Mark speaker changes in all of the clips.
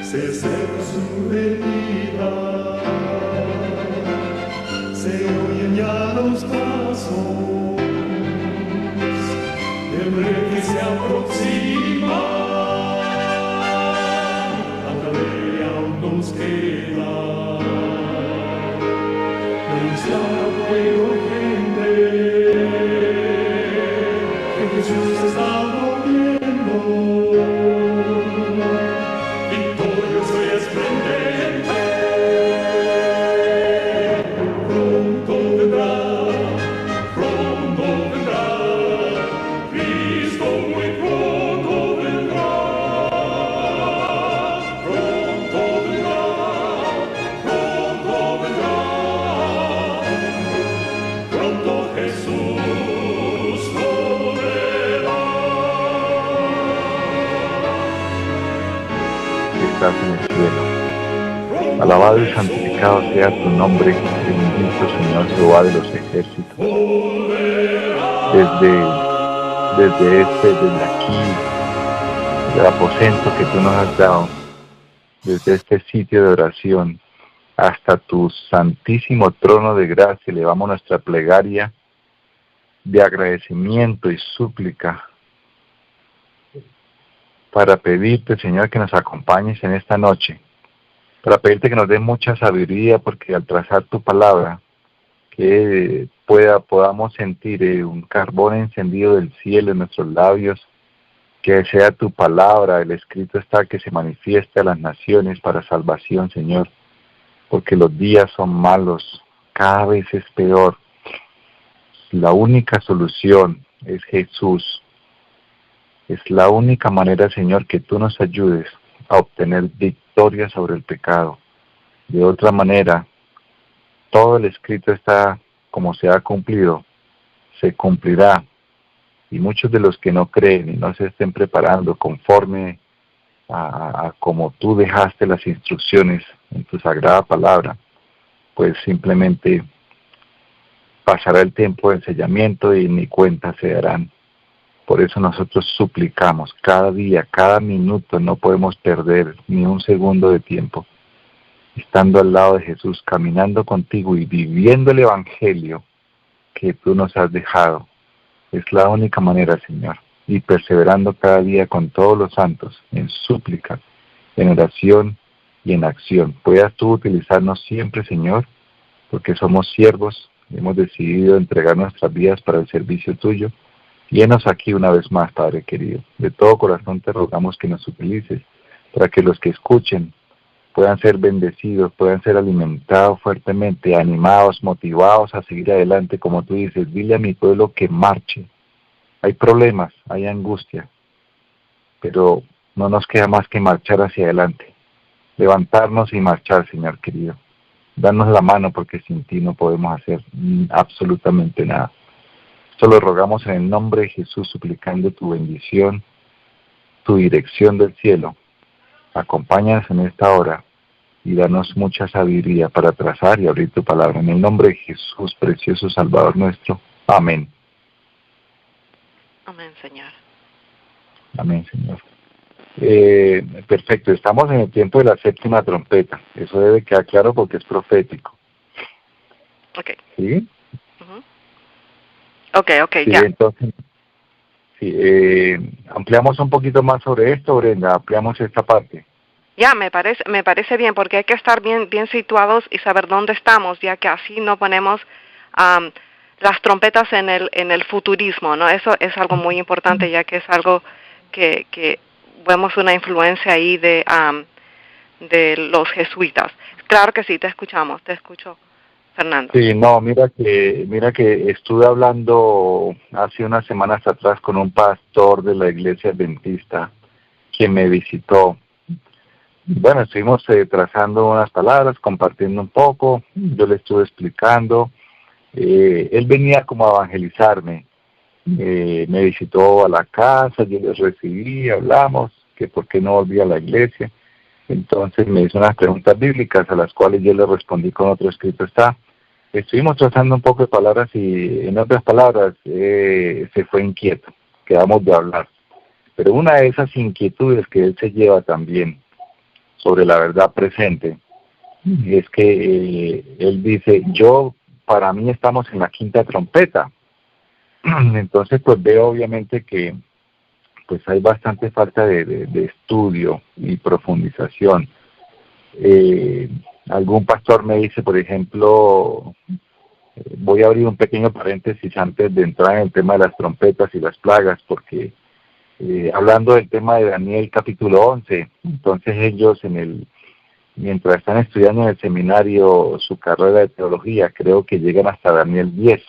Speaker 1: se acerca su venida, se oyen ya los pasos del rey que se aproxima, hasta de aún nos queda denunciar al pueblo gente que Jesús está volviendo.
Speaker 2: Estás en el cielo. Alabado y santificado sea tu nombre, bendito Señor Jehová de los ejércitos. Desde aquí, del aposento que tú nos has dado, desde este sitio de oración, hasta tu santísimo trono de gracia, elevamos nuestra plegaria de agradecimiento y súplica para pedirte, Señor, que nos acompañes en esta noche, para pedirte que nos des mucha sabiduría, porque al trazar tu palabra, que podamos sentir un carbón encendido del cielo en nuestros labios, que sea tu palabra, el escrito está, que se manifieste a las naciones para salvación, Señor, porque los días son malos, cada vez es peor. La única solución es Jesús. Es la única manera, Señor, que tú nos ayudes a obtener victoria sobre el pecado. De otra manera, todo el escrito está, como se ha cumplido, se cumplirá. Y muchos de los que no creen y no se estén preparando conforme a como tú dejaste las instrucciones en tu sagrada palabra, pues simplemente pasará el tiempo de ensellamiento y ni cuenta se darán. Por eso nosotros suplicamos cada día, cada minuto, no podemos perder ni un segundo de tiempo, estando al lado de Jesús, caminando contigo y viviendo el Evangelio que tú nos has dejado. Es la única manera, Señor, y perseverando cada día con todos los santos, en súplica, en oración y en acción. Puedas tú utilizarnos siempre, Señor, porque somos siervos, hemos decidido entregar nuestras vidas para el servicio tuyo. Llenos aquí una vez más, Padre querido. De todo corazón te rogamos que nos utilices para que los que escuchen puedan ser bendecidos, puedan ser alimentados fuertemente, animados, motivados a seguir adelante, como tú dices. Dile a mi pueblo que marche. Hay problemas, hay angustia, pero no nos queda más que marchar hacia adelante. Levantarnos y marchar, Señor querido. Danos la mano, porque sin ti no podemos hacer absolutamente nada. Esto lo rogamos en el nombre de Jesús, suplicando tu bendición, tu dirección del cielo. Acompáñanos en esta hora y danos mucha sabiduría para trazar y abrir tu palabra. En el nombre de Jesús, precioso Salvador nuestro. Amén.
Speaker 3: Amén, Señor.
Speaker 2: Amén, Señor. Perfecto, estamos en el tiempo de la séptima trompeta. Eso debe quedar claro porque es profético.
Speaker 3: Ok.
Speaker 2: ¿Sí?
Speaker 3: Ok,
Speaker 2: sí,
Speaker 3: ya.
Speaker 2: Entonces, sí, ampliamos un poquito más sobre esto, Brenda, ampliamos esta parte.
Speaker 3: Ya, me parece bien, porque hay que estar bien situados y saber dónde estamos, ya que así no ponemos las trompetas en el futurismo, ¿no? Eso es algo muy importante, ya que es algo que vemos una influencia ahí de los jesuitas. Claro que sí, te escucho, Fernando.
Speaker 2: Sí, no, mira que estuve hablando hace unas semanas atrás con un pastor de la iglesia adventista que me visitó. Bueno, estuvimos trazando unas palabras, compartiendo un poco, yo le estuve explicando. Él venía como a evangelizarme, me visitó a la casa, yo les recibí, hablamos, que por qué no volví a la iglesia. Entonces me hizo unas preguntas bíblicas a las cuales yo le respondí con otro escrito está. Estuvimos trazando un poco de palabras y en otras palabras se fue inquieto, quedamos de hablar. Pero una de esas inquietudes que él se lleva también sobre la verdad presente, es que él dice, para mí estamos en la quinta trompeta. Entonces pues veo obviamente que pues hay bastante falta de estudio y profundización. Algún pastor me dice, por ejemplo, voy a abrir un pequeño paréntesis antes de entrar en el tema de las trompetas y las plagas, porque hablando del tema de Daniel capítulo 11, entonces ellos mientras están estudiando en el seminario su carrera de teología, creo que llegan hasta Daniel 10.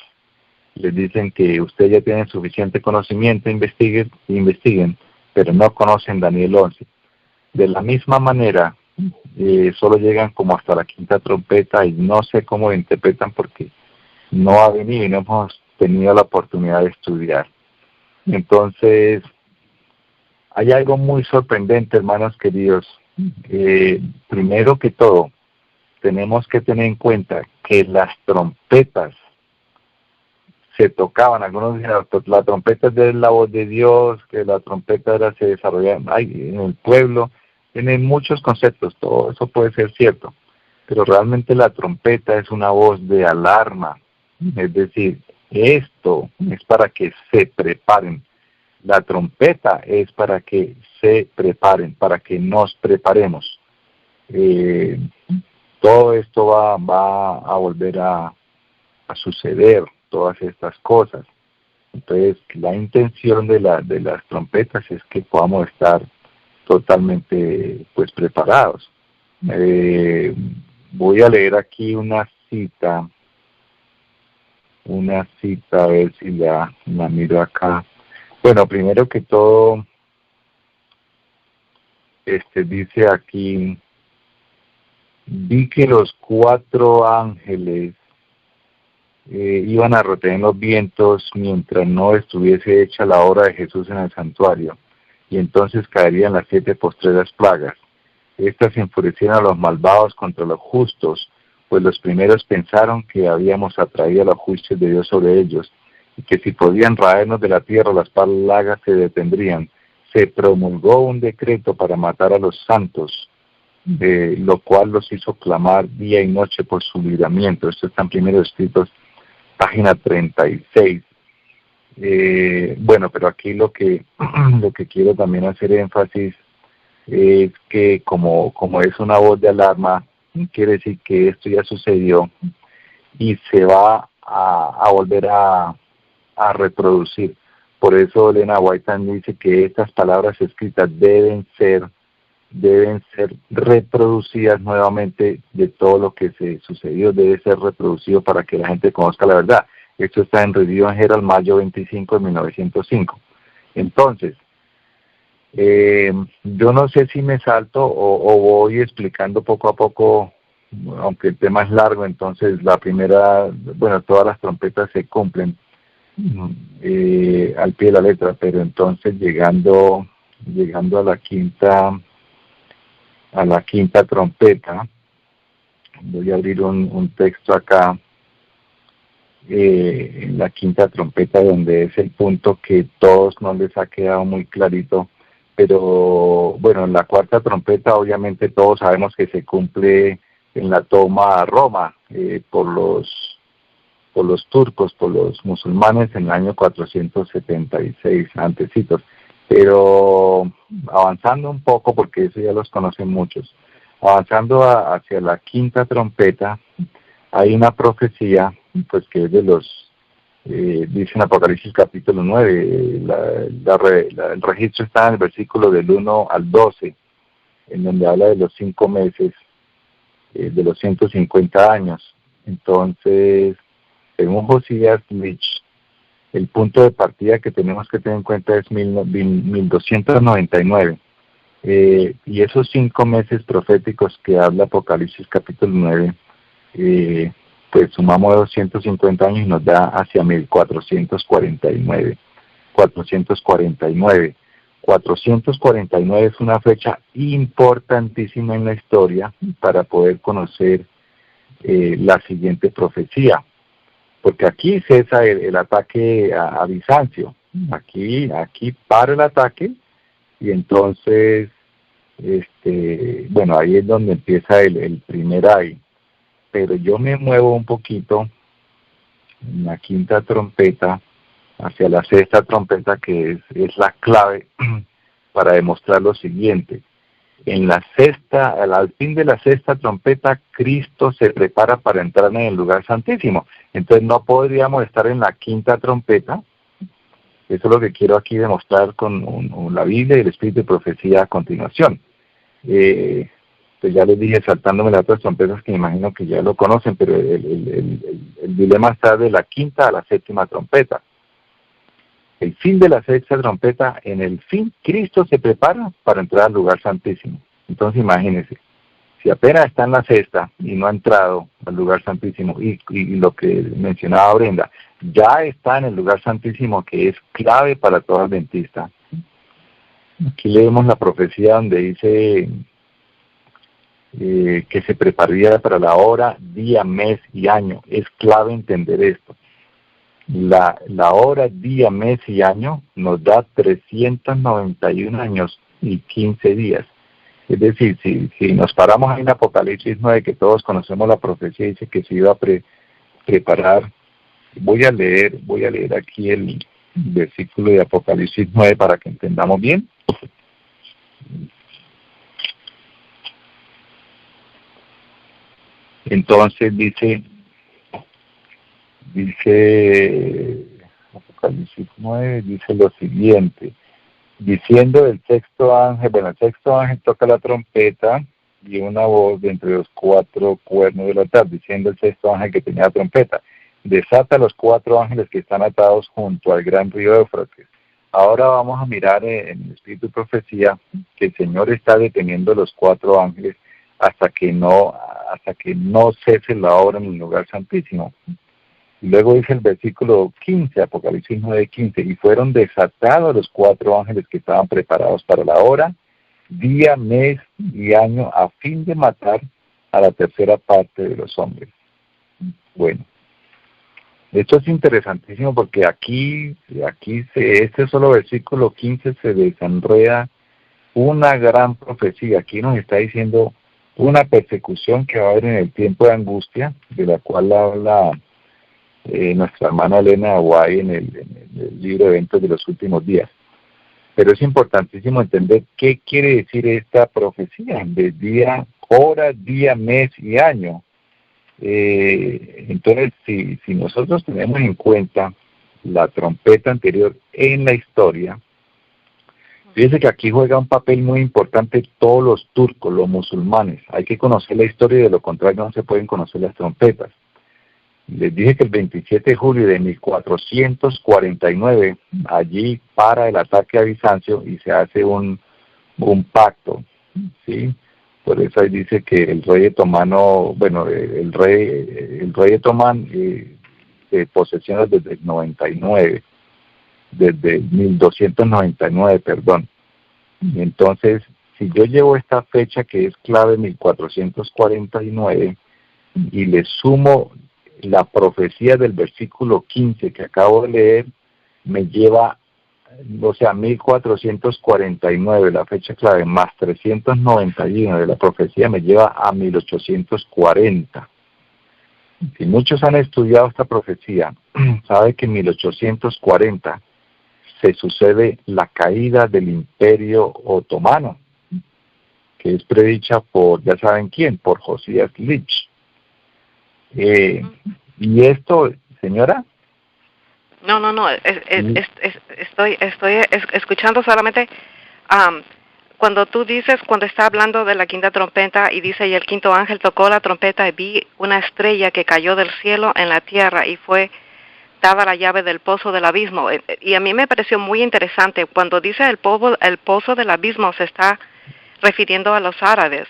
Speaker 2: Les dicen que ustedes ya tienen suficiente conocimiento, investiguen, pero no conocen Daniel 11. De la misma manera, solo llegan como hasta la quinta trompeta y no sé cómo lo interpretan porque no ha venido y no hemos tenido la oportunidad de estudiar. Entonces, hay algo muy sorprendente, hermanos queridos. Primero que todo, tenemos que tener en cuenta que las trompetas se tocaban. Algunos dicen, la trompeta es de la voz de Dios, que la trompeta se desarrollaba en el pueblo. Tienen muchos conceptos, todo eso puede ser cierto, pero realmente la trompeta es una voz de alarma. Es decir, esto es para que se preparen. La trompeta es para que se preparen, para que nos preparemos. Todo esto va a volver a suceder, todas estas cosas. Entonces, la intención de las trompetas es que podamos estar totalmente pues preparados. Voy a leer aquí una cita, a ver si la miro acá. Bueno, primero que todo, dice aquí, vi que los 4 ángeles iban a retener los vientos mientras no estuviese hecha la obra de Jesús en el santuario, y entonces caerían las 7 postreras plagas. Estas enfurecieron a los malvados contra los justos, pues los primeros pensaron que habíamos atraído los juicios de Dios sobre ellos, y que si podían raernos de la tierra, las plagas se detendrían. Se promulgó un decreto para matar a los santos, lo cual los hizo clamar día y noche por su libramiento. Esto está en Primeros Escritos, página 36. Bueno, pero aquí lo que quiero también hacer énfasis es que como es una voz de alarma, quiere decir que esto ya sucedió y se va a volver a reproducir. Por eso Elena White dice que estas palabras escritas deben ser reproducidas nuevamente. De todo lo que se sucedió debe ser reproducido para que la gente conozca la verdad. Esto está en Review and Herald, mayo 25 de 1905. Entonces, yo no sé si me salto o voy explicando poco a poco, aunque el tema es largo. Entonces, la primera, bueno, todas las trompetas se cumplen al pie de la letra, pero entonces llegando a la quinta trompeta, voy a abrir un texto acá, en la quinta trompeta, donde es el punto que todos no les ha quedado muy clarito, pero bueno, en la cuarta trompeta obviamente todos sabemos que se cumple en la toma a Roma por los turcos, por los musulmanes en el año 476 antecitos. Pero avanzando un poco, porque eso ya los conocen muchos, avanzando hacia la quinta trompeta, hay una profecía, pues que es de los, dice en Apocalipsis capítulo 9, el registro está en el versículo del 1 al 12, en donde habla de los 5 meses, de los 150 años. Entonces, según Josías Lich, el punto de partida que tenemos que tener en cuenta es 1299. Y esos 5 meses proféticos que habla Apocalipsis capítulo 9, pues sumamos 250 años y nos da hacia 1449. 449 es una fecha importantísima en la historia para poder conocer la siguiente profecía. Porque aquí cesa el ataque a Bizancio. Aquí para el ataque, y entonces bueno, ahí es donde empieza el primer ay, pero yo me muevo un poquito en la quinta trompeta hacia la sexta trompeta, que es la clave para demostrar lo siguiente. En la sexta, al fin de la sexta trompeta, Cristo se prepara para entrar en el lugar santísimo. Entonces no podríamos estar en la quinta trompeta. Eso es lo que quiero aquí demostrar con la Biblia y el Espíritu de Profecía a continuación. Pues ya les dije, saltándome las otras trompetas, que me imagino que ya lo conocen, pero el dilema está de la quinta a la séptima trompeta. El fin de la sexta trompeta, en el fin, Cristo se prepara para entrar al lugar santísimo. Entonces imagínense, si apenas está en la sexta y no ha entrado al lugar santísimo, y lo que mencionaba Brenda, ya está en el lugar santísimo, que es clave para todo adventista. Aquí leemos la profecía donde dice que se prepararía para la hora, día, mes y año. Es clave entender esto. La hora, día, mes y año nos da 391 años y 15 días. Es decir, si nos paramos ahí en Apocalipsis 9, que todos conocemos la profecía, dice que se iba a preparar. Voy a leer aquí el versículo de Apocalipsis 9 para que entendamos bien. Entonces dice Apocalipsis 9, dice lo siguiente, diciendo el sexto ángel, el sexto ángel toca la trompeta y una voz de entre los cuatro cuernos del altar, diciendo el sexto ángel que tenía la trompeta, desata a los cuatro ángeles que están atados junto al gran río Éufrates. Ahora vamos a mirar en el Espíritu de Profecía que el Señor está deteniendo los cuatro ángeles hasta que no cese la obra en el lugar santísimo. Y luego dice el versículo 15, Apocalipsis 9:15, y fueron desatados los cuatro ángeles que estaban preparados para la hora, día, mes y año, a fin de matar a la tercera parte de los hombres. Bueno, esto es interesantísimo porque aquí este solo versículo 15 se desenreda una gran profecía. Aquí nos está diciendo una persecución que va a haber en el tiempo de angustia, de la cual habla nuestra hermana Elena Aguay en el libro de Eventos de los Últimos Días. Pero es importantísimo entender qué quiere decir esta profecía de día, hora, día, mes y año. Entonces, si nosotros tenemos en cuenta la trompeta anterior en la historia, fíjense que aquí juega un papel muy importante todos los turcos, los musulmanes. Hay que conocer la historia y de lo contrario no se pueden conocer las trompetas. Les dije que el 27 de julio de 1449, allí para el ataque a Bizancio y se hace un pacto, ¿sí? Por eso ahí dice que el rey otomano, bueno, el rey otomán se posesiona desde el 99, desde 1299, perdón. Y entonces, si yo llevo esta fecha que es clave, 1449, y le sumo la profecía del versículo 15 que acabo de leer, me lleva, 1449, la fecha clave, más 391 de la profecía, me lleva a 1840. Si muchos han estudiado esta profecía, sabe que en 1840 se sucede la caída del Imperio Otomano, que es predicha por, ya saben quién, por Josías Lich. Y esto, señora.
Speaker 3: No, estoy escuchando solamente cuando tú dices, cuando está hablando de la quinta trompeta y dice, y el quinto ángel tocó la trompeta y vi una estrella que cayó del cielo en la tierra y fue daba la llave del pozo del abismo. Y a mí me pareció muy interesante, cuando dice el pozo del abismo se está refiriendo a los árabes,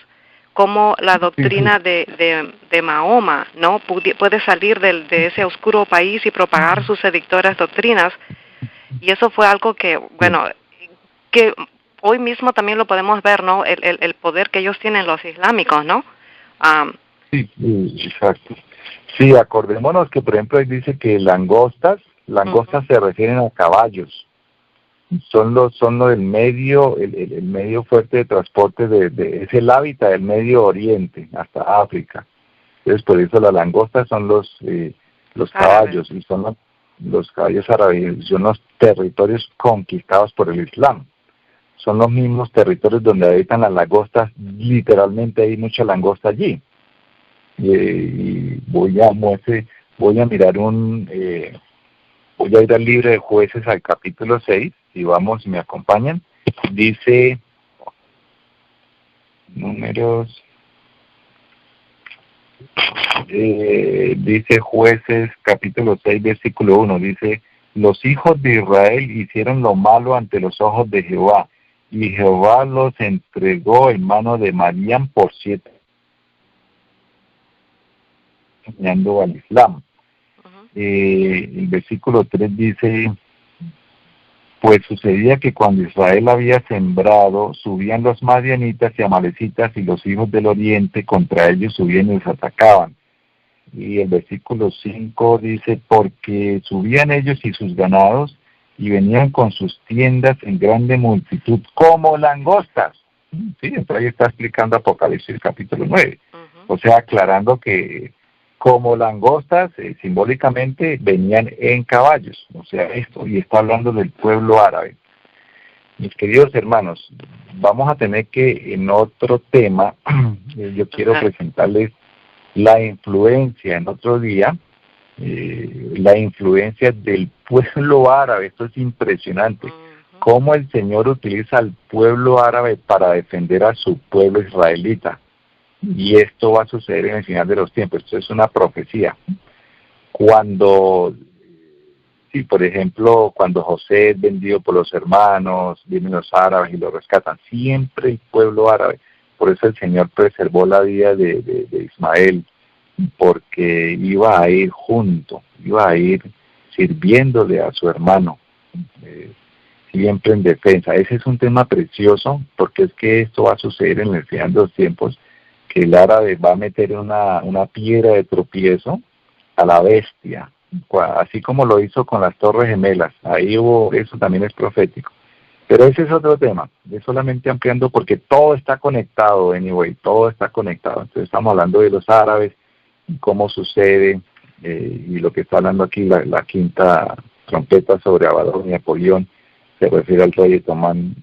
Speaker 3: como la doctrina de Mahoma, ¿no? Puede salir de ese oscuro país y propagar sus seductoras doctrinas. Y eso fue algo que, bueno, que hoy mismo también lo podemos ver, ¿no? El poder que ellos tienen los islámicos, ¿no?
Speaker 2: Sí, exacto. Sí, acordémonos que, por ejemplo, ahí dice que langostas se refieren a caballos. son los del medio, el medio fuerte de transporte es el hábitat del Medio Oriente hasta África. Entonces por eso las langostas son los caballos, y son los caballos árabes, y son los territorios conquistados por el Islam. Son los mismos territorios donde habitan las langostas, literalmente hay mucha langosta allí. Y voy a mirar voy a ir al libro de Jueces al capítulo 6, si vamos, me acompañan. Dice, dice Jueces capítulo 6, versículo 1, dice: los hijos de Israel hicieron lo malo ante los ojos de Jehová, y Jehová los entregó en mano de Madián por 7 años, enseñando al Islam. El versículo 3 dice: pues sucedía que cuando Israel había sembrado, subían los madianitas y amalecitas y los hijos del oriente contra ellos subían y los atacaban. Y el versículo 5 dice: porque subían ellos y sus ganados y venían con sus tiendas en grande multitud como langostas. Sí, entonces ahí está explicando Apocalipsis capítulo 9. O sea, aclarando que como langostas, simbólicamente, venían en caballos. O sea, esto, y está hablando del pueblo árabe. Mis queridos hermanos, vamos a tener que, en otro tema, yo quiero presentarles la influencia, en otro día, la influencia del pueblo árabe. Esto es impresionante. Cómo el Señor utiliza al pueblo árabe para defender a su pueblo israelita. Y esto va a suceder en el final de los tiempos. Esto es una profecía. Cuando, sí, por ejemplo, cuando José es vendido por los hermanos, vienen los árabes y lo rescatan. Siempre el pueblo árabe. Por eso el Señor preservó la vida de Ismael, porque iba a ir junto, iba a ir sirviéndole a su hermano, siempre en defensa. Ese es un tema precioso, porque es que esto va a suceder en el final de los tiempos, que el árabe va a meter una piedra de tropiezo a la bestia, así como lo hizo con las Torres Gemelas. Ahí eso también es profético. Pero ese es otro tema, es solamente ampliando porque todo está conectado, anyway, todo está conectado. Entonces estamos hablando de los árabes, cómo sucede, y lo que está hablando aquí, la quinta trompeta sobre Abadón y Apolión, se refiere al rey otomán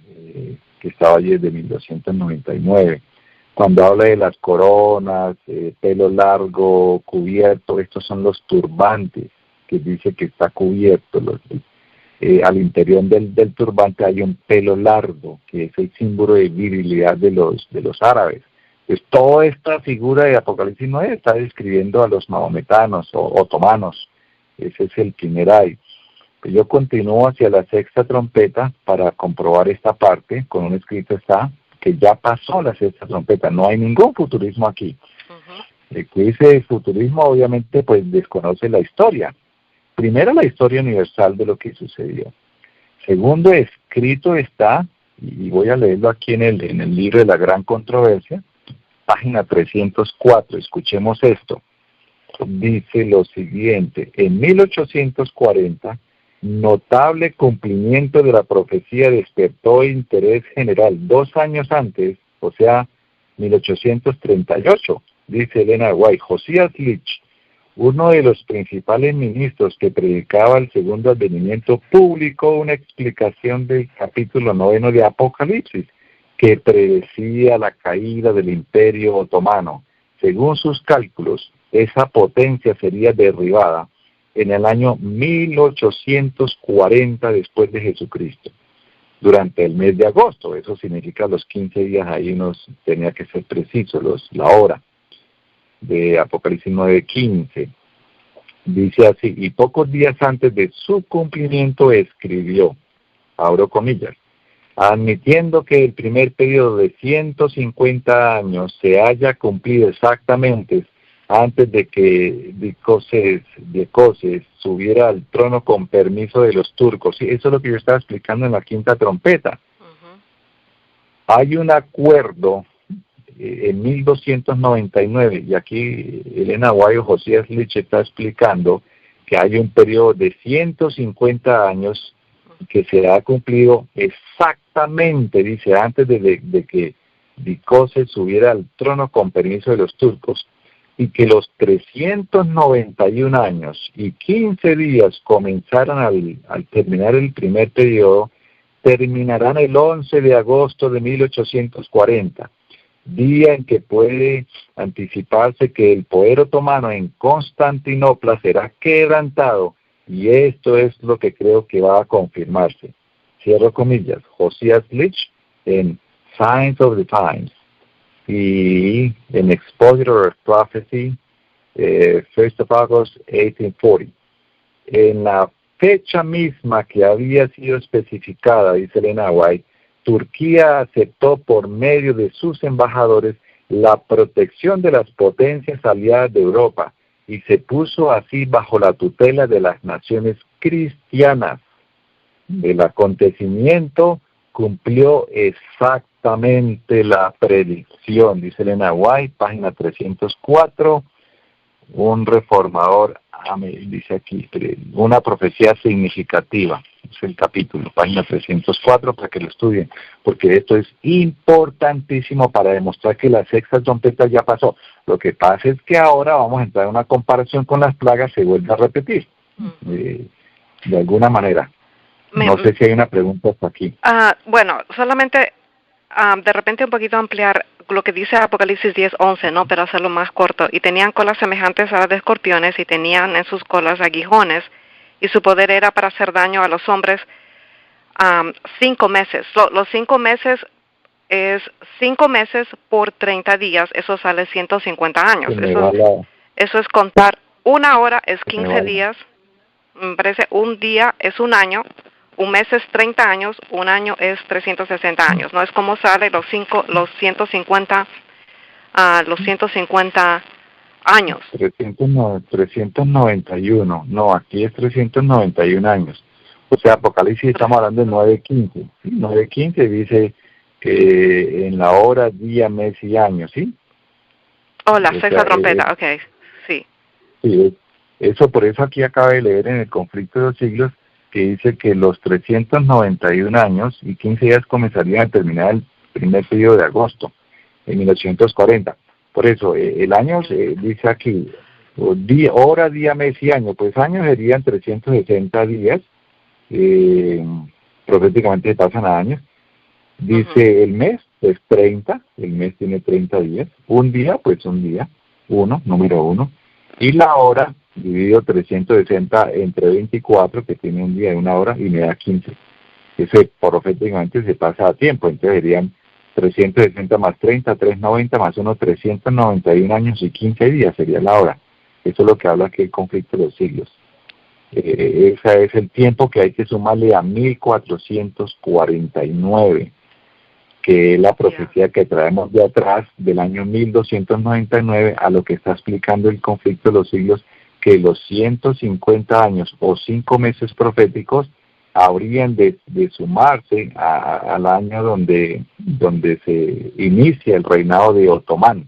Speaker 2: que estaba allí desde 1299. Cuando habla de las coronas, pelo largo, cubierto, estos son los turbantes, que dice que está cubierto. Al interior del turbante hay un pelo largo, que es el símbolo de virilidad de los árabes. Pues toda esta figura de Apocalipsis 9 está describiendo a los mahometanos o otomanos. Ese es el primer ay. Pues yo continúo hacia la sexta trompeta para comprobar esta parte. Con un escrito está que ya pasó la sexta trompeta, no hay ningún futurismo aquí. El que dice el futurismo obviamente pues desconoce la historia. Primero, la historia universal de lo que sucedió. Segundo, escrito está, y voy a leerlo aquí en el libro de la gran controversia, página 304, escuchemos esto. Dice lo siguiente: en 1840, notable cumplimiento de la profecía despertó interés general. 2 años antes, o sea, 1838, dice Elena White, Josías Litch, uno de los principales ministros que predicaba el segundo advenimiento, publicó una explicación del capítulo 9 de Apocalipsis, que predecía la caída del Imperio Otomano. Según sus cálculos, esa potencia sería derribada en el año 1840 después de Jesucristo, durante el mes de agosto. Eso significa los 15 días, ahí nos tenía que ser preciso, la hora de Apocalipsis 9:15. Dice así: y pocos días antes de su cumplimiento escribió, abro comillas, admitiendo que el primer periodo de 150 años se haya cumplido exactamente antes de que Dicoses subiera al trono con permiso de los turcos. Sí, eso es lo que yo estaba explicando en la quinta trompeta. Hay un acuerdo en 1299, y aquí Elena White o Josías Litch está explicando que hay un periodo de 150 años que se ha cumplido exactamente, dice, antes de que Dicoses subiera al trono con permiso de los turcos, y que los 391 años y 15 días comenzaron al terminar el primer periodo, terminarán el 11 de agosto de 1840, día en que puede anticiparse que el poder otomano en Constantinopla será quebrantado, y esto es lo que creo que va a confirmarse. Cierro comillas, Josias Leach en Signs of the Times, y en Expositor of Prophecy, 1st of August 1840. En la fecha misma que había sido especificada, dice Elena White, Turquía aceptó por medio de sus embajadores la protección de las potencias aliadas de Europa y se puso así bajo la tutela de las naciones cristianas. El acontecimiento cumplió exactamente la predicción, dice Elena White, página 304, un reformador, dice aquí, una profecía significativa, es el capítulo, página 304, para que lo estudien, porque esto es importantísimo para demostrar que la sexta trompeta ya pasó. Lo que pasa es que ahora vamos a entrar en una comparación con las plagas, se vuelve a repetir, de alguna manera. No sé si hay una pregunta hasta aquí.
Speaker 3: Bueno, solamente de repente un poquito ampliar lo que dice Apocalipsis 10:11, ¿no? Pero hacerlo más corto. Y tenían colas semejantes a las de escorpiones y tenían en sus colas aguijones y su poder era para hacer daño a los hombres 5 meses. Los 5 meses es 5 meses por 30 días, eso sale 150 años. Eso es contar una hora es 15 días, me parece un día es un año, un mes es 30 años, un año es 360 años. No es como sale los 150 años.
Speaker 2: 391, no, aquí es 391 años. O sea, Apocalipsis estamos hablando de 9:15. ¿Sí? 9:15 dice que en la hora, día, mes y año, ¿sí?
Speaker 3: Oh, la sexta trompeta, ok, sí.
Speaker 2: Sí, eso por eso aquí acabo de leer en el conflicto de los siglos, que dice que los 391 años y 15 días comenzarían a terminar el primer periodo de agosto, en 1840. Por eso, el año dice aquí, hora, día, mes y año, pues años serían 360 días, proféticamente pasan a años. Dice el mes, es 30, el mes tiene 30 días, un día, pues un día, número 1, y la hora, dividido 360 entre 24, que tiene un día y una hora, y me da 15. Ese proféticamente se pasa a tiempo, entonces serían 360 más 30, 390 más 1, 391 años y 15 días sería la hora. Eso es lo que habla aquí el conflicto de los siglos. Ese es el tiempo que hay que sumarle a 1449, que es la profecía que traemos de atrás del año 1299 a lo que está explicando el conflicto de los siglos, que los 150 años o 5 meses proféticos habrían de sumarse al año donde se inicia el reinado de Otomán,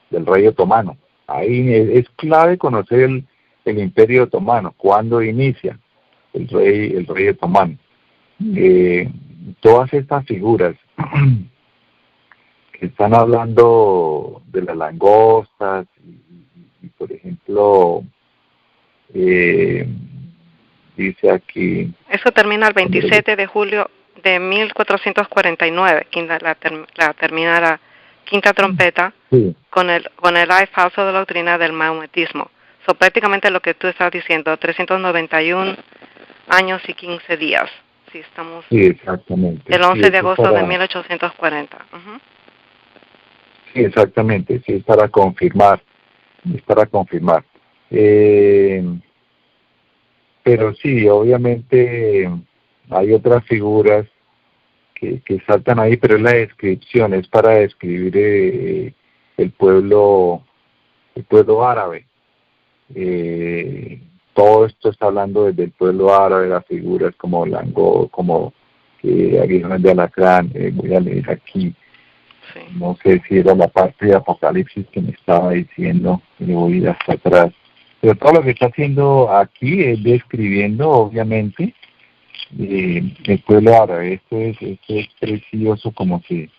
Speaker 2: del rey otomano. Ahí es clave conocer el imperio otomano, cuándo inicia el rey otomano. Todas estas figuras que están hablando de las langostas y por ejemplo, dice aquí...
Speaker 3: Eso termina el 27 de julio de 1449, la termina la quinta trompeta, sí, con el ay falso de la doctrina del maometismo. So, prácticamente lo que tú estás diciendo, 391 años y 15 días. Sí, estamos...
Speaker 2: Sí, exactamente.
Speaker 3: El 11 de agosto de 1840.
Speaker 2: Sí, exactamente, sí, es para confirmar. Pero sí, obviamente hay otras figuras que saltan ahí, pero es la descripción, es para describir el pueblo árabe. Todo esto está hablando desde el pueblo árabe, las figuras como como aguijones de alacrán. Voy a leer aquí. Sí. No sé si era la parte de Apocalipsis que me estaba diciendo, le voy a ir hasta atrás. Pero todo lo que está haciendo aquí es describiendo, obviamente, el pueblo árabe. Esto es precioso, como que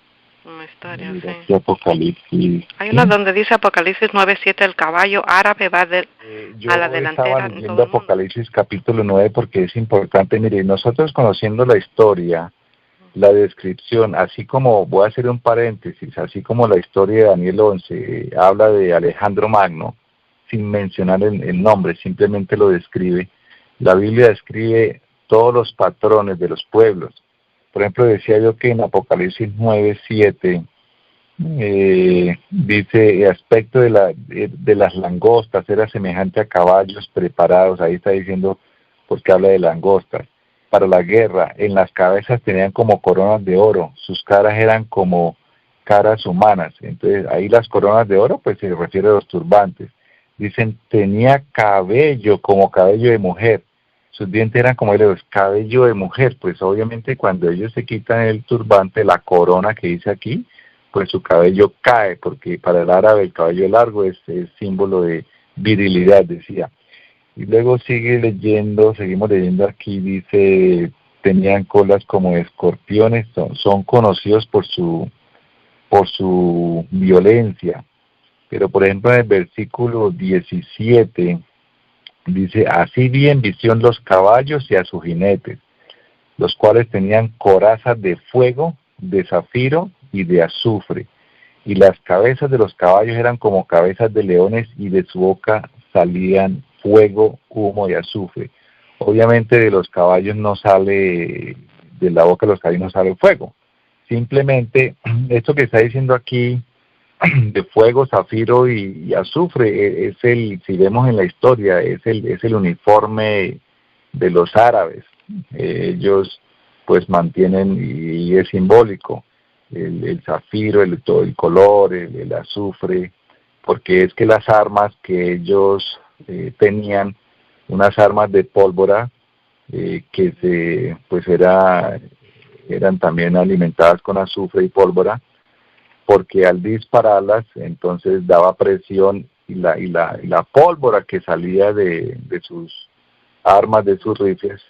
Speaker 3: Una historia,
Speaker 2: mira
Speaker 3: sí.
Speaker 2: aquí Apocalipsis.
Speaker 3: Hay una donde dice Apocalipsis 9:7, el caballo árabe va
Speaker 2: Yo
Speaker 3: a la
Speaker 2: estaba
Speaker 3: delantera en
Speaker 2: leyendo
Speaker 3: todo el mundo.
Speaker 2: Apocalipsis capítulo 9 porque es importante. Mire, nosotros conociendo la historia, la descripción, así como, voy a hacer un paréntesis, así como la historia de Daniel 11 habla de Alejandro Magno, sin mencionar el nombre, simplemente lo describe. La Biblia describe todos los patrones de los pueblos. Por ejemplo, decía yo que en Apocalipsis 9:7 dice, el aspecto de las langostas era semejante a caballos preparados. Ahí está diciendo, porque habla de langostas para la guerra. En las cabezas tenían como coronas de oro, sus caras eran como caras humanas. Entonces ahí las coronas de oro pues se refiere a los turbantes. Dicen, tenía cabello como cabello de mujer, sus dientes eran como el cabello de mujer. Pues obviamente cuando ellos se quitan el turbante, la corona que dice aquí, pues su cabello cae, porque para el árabe el cabello largo es símbolo de virilidad, decía. Y luego seguimos leyendo aquí, dice, tenían colas como escorpiones, son conocidos por su violencia. Pero por ejemplo en el versículo 17 dice, así vi en visión los caballos y a sus jinetes, los cuales tenían corazas de fuego, de zafiro y de azufre, y las cabezas de los caballos eran como cabezas de leones, y de su boca salían fuego, humo y azufre. Obviamente de los caballos no sale, de la boca de los caballos no sale fuego. Simplemente esto que está diciendo aquí de fuego, zafiro y azufre es si vemos en la historia, es el uniforme de los árabes. Ellos pues mantienen, y es simbólico, el zafiro, todo el color, el azufre, porque es que las armas que ellos tenían, unas armas de pólvora que eran también alimentadas con azufre y pólvora, porque al dispararlas entonces daba presión, y la pólvora que salía de sus armas, de sus rifles,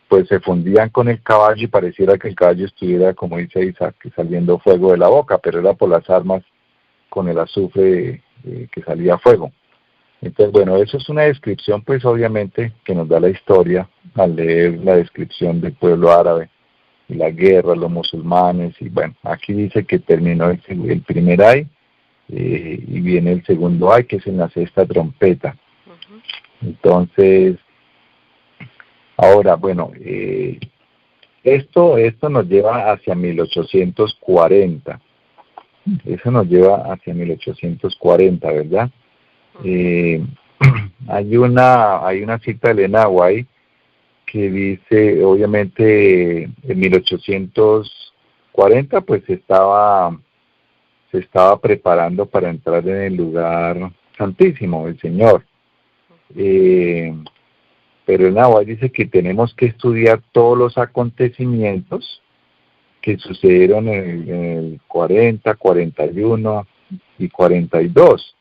Speaker 2: pues se fundían con el caballo y pareciera que el caballo estuviera, como dice Isaac, saliendo fuego de la boca, pero era por las armas con el azufre que salía fuego. Entonces, bueno, eso es una descripción, pues obviamente, que nos da la historia al leer la descripción del pueblo árabe y la guerra, los musulmanes, y bueno, aquí dice que terminó el primer ay, y viene el segundo ay, que es en la sexta trompeta. Entonces, ahora, bueno, esto nos lleva hacia 1840. Eso nos lleva hacia 1840, ¿verdad? Hay una cita de Elena White que dice, obviamente, en 1840, pues se estaba preparando para entrar en el lugar santísimo, el Señor. Pero el Nahuatl dice que tenemos que estudiar todos los acontecimientos que sucedieron en el 40, 41 y 42.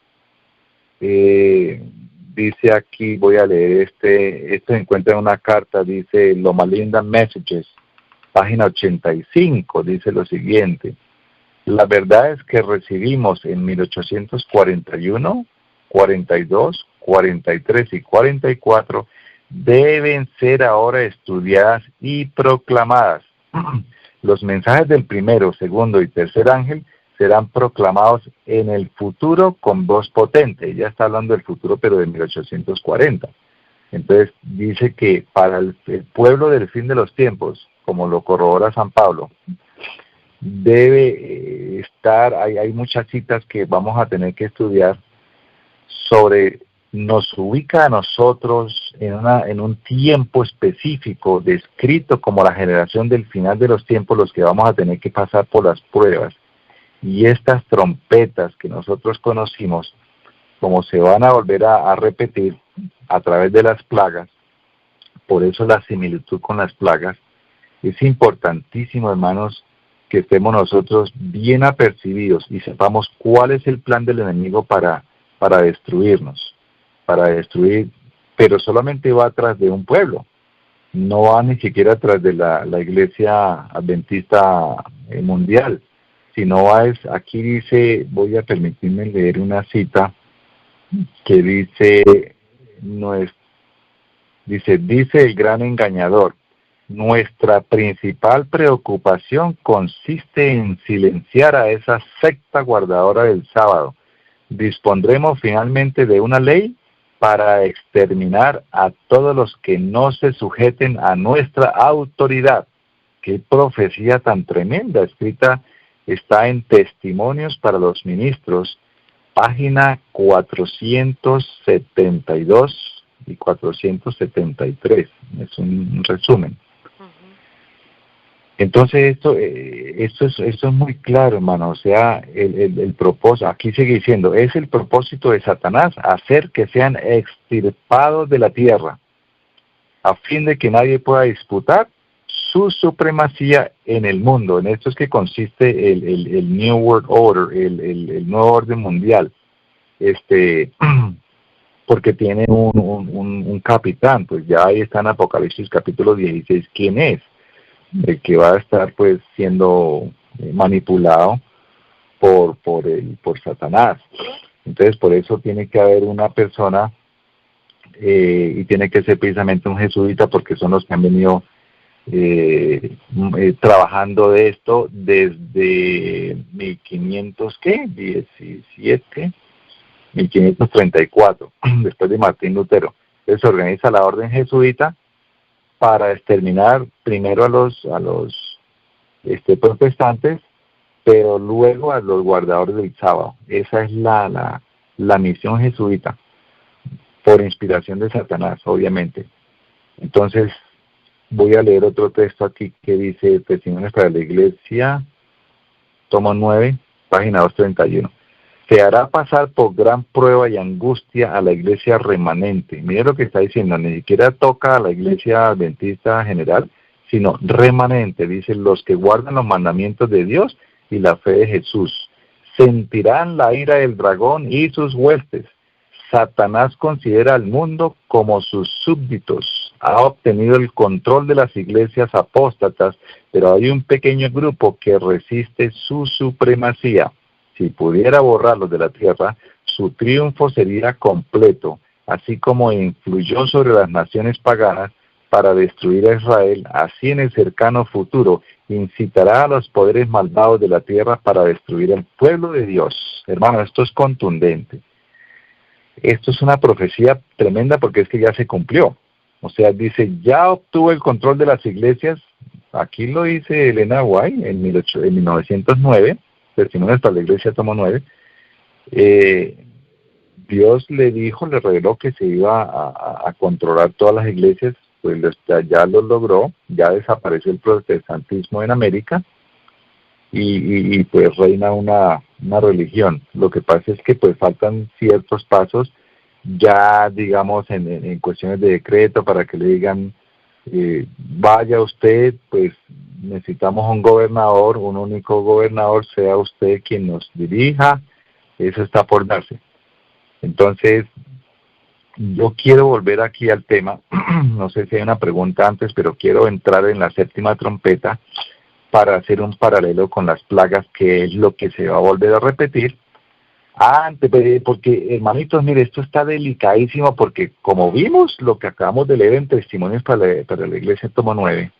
Speaker 2: Dice aquí, voy a leer esto se encuentra en una carta, dice Loma Linda Messages, página 85, dice lo siguiente: la verdad es que recibimos en 1841, 42, 43 y 44 deben ser ahora estudiadas y proclamadas. Los mensajes del primero, segundo y tercer ángel serán proclamados en el futuro con voz potente. Ella está hablando del futuro, pero de 1840. Entonces dice que para el pueblo del fin de los tiempos, como lo corrobora San Pablo, debe estar, hay muchas citas que vamos a tener que estudiar sobre, nos ubica a nosotros en un tiempo específico descrito como la generación del final de los tiempos, los que vamos a tener que pasar por las pruebas. Y estas trompetas que nosotros conocimos, como se van a volver a repetir a través de las plagas, por eso la similitud con las plagas, es importantísimo, hermanos, que estemos nosotros bien apercibidos y sepamos cuál es el plan del enemigo para destruirnos, para destruir, pero solamente va atrás de un pueblo. no va ni siquiera tras de la Iglesia Adventista Mundial, sino aquí dice, voy a permitirme leer una cita que dice el gran engañador: nuestra principal preocupación consiste en silenciar a esa secta guardadora del sábado. Dispondremos finalmente de una ley para exterminar a todos los que no se sujeten a nuestra autoridad. Qué profecía tan tremenda, está en Testimonios para los Ministros, página 472 y 473. Es un resumen. Entonces esto es muy claro, hermano. O sea, el propósito, aquí sigue diciendo, es el propósito de Satanás hacer que sean extirpados de la tierra, a fin de que nadie pueda disputar su supremacía en el mundo. En esto es que consiste el New World Order, el nuevo orden mundial, porque tiene un capitán. Pues ya ahí está en Apocalipsis capítulo 16, ¿quién es? El que va a estar pues siendo manipulado por Satanás. Entonces por eso tiene que haber una persona y tiene que ser precisamente un jesuita, porque son los que han venido trabajando de esto desde 1534, después de Martín Lutero. Entonces se organiza la orden jesuita para exterminar primero a los protestantes, pero luego a los guardadores del sábado. Esa es la misión jesuita, por inspiración de Satanás, obviamente. Entonces, voy a leer otro texto aquí que dice Testimonios para la Iglesia, tomo 9, página 231. Se hará pasar por gran prueba y angustia a la iglesia remanente. Mire lo que está diciendo, ni siquiera toca a la iglesia adventista general, sino remanente. Dice, los que guardan los mandamientos de Dios y la fe de Jesús. Sentirán la ira del dragón y sus huestes. Satanás considera al mundo como sus súbditos. Ha obtenido el control de las iglesias apóstatas, pero hay un pequeño grupo que resiste su supremacía. Si pudiera borrarlos de la tierra, su triunfo sería completo, así como influyó sobre las naciones paganas para destruir a Israel, así en el cercano futuro incitará a los poderes malvados de la tierra para destruir al pueblo de Dios. Hermano, esto es contundente. Esto es una profecía tremenda porque es que ya se cumplió. O sea, dice, ya obtuvo el control de las iglesias. Aquí lo dice Elena White en 1909, Testimonios para la Iglesia, tomo 9. Dios le reveló que se iba a controlar todas las iglesias, pues ya lo logró, ya desapareció el protestantismo en América y pues reina una religión. Lo que pasa es que pues faltan ciertos pasos, ya digamos en cuestiones de decreto, para que le digan, vaya usted, pues necesitamos un gobernador, un único gobernador, sea usted quien nos dirija. Eso está por darse. Entonces, yo quiero volver aquí al tema, no sé si hay una pregunta antes, pero quiero entrar en la séptima trompeta para hacer un paralelo con las plagas, que es lo que se va a volver a repetir. Porque, hermanitos, mire, esto está delicadísimo, porque como vimos lo que acabamos de leer en Testimonios para la Iglesia, tomo 9,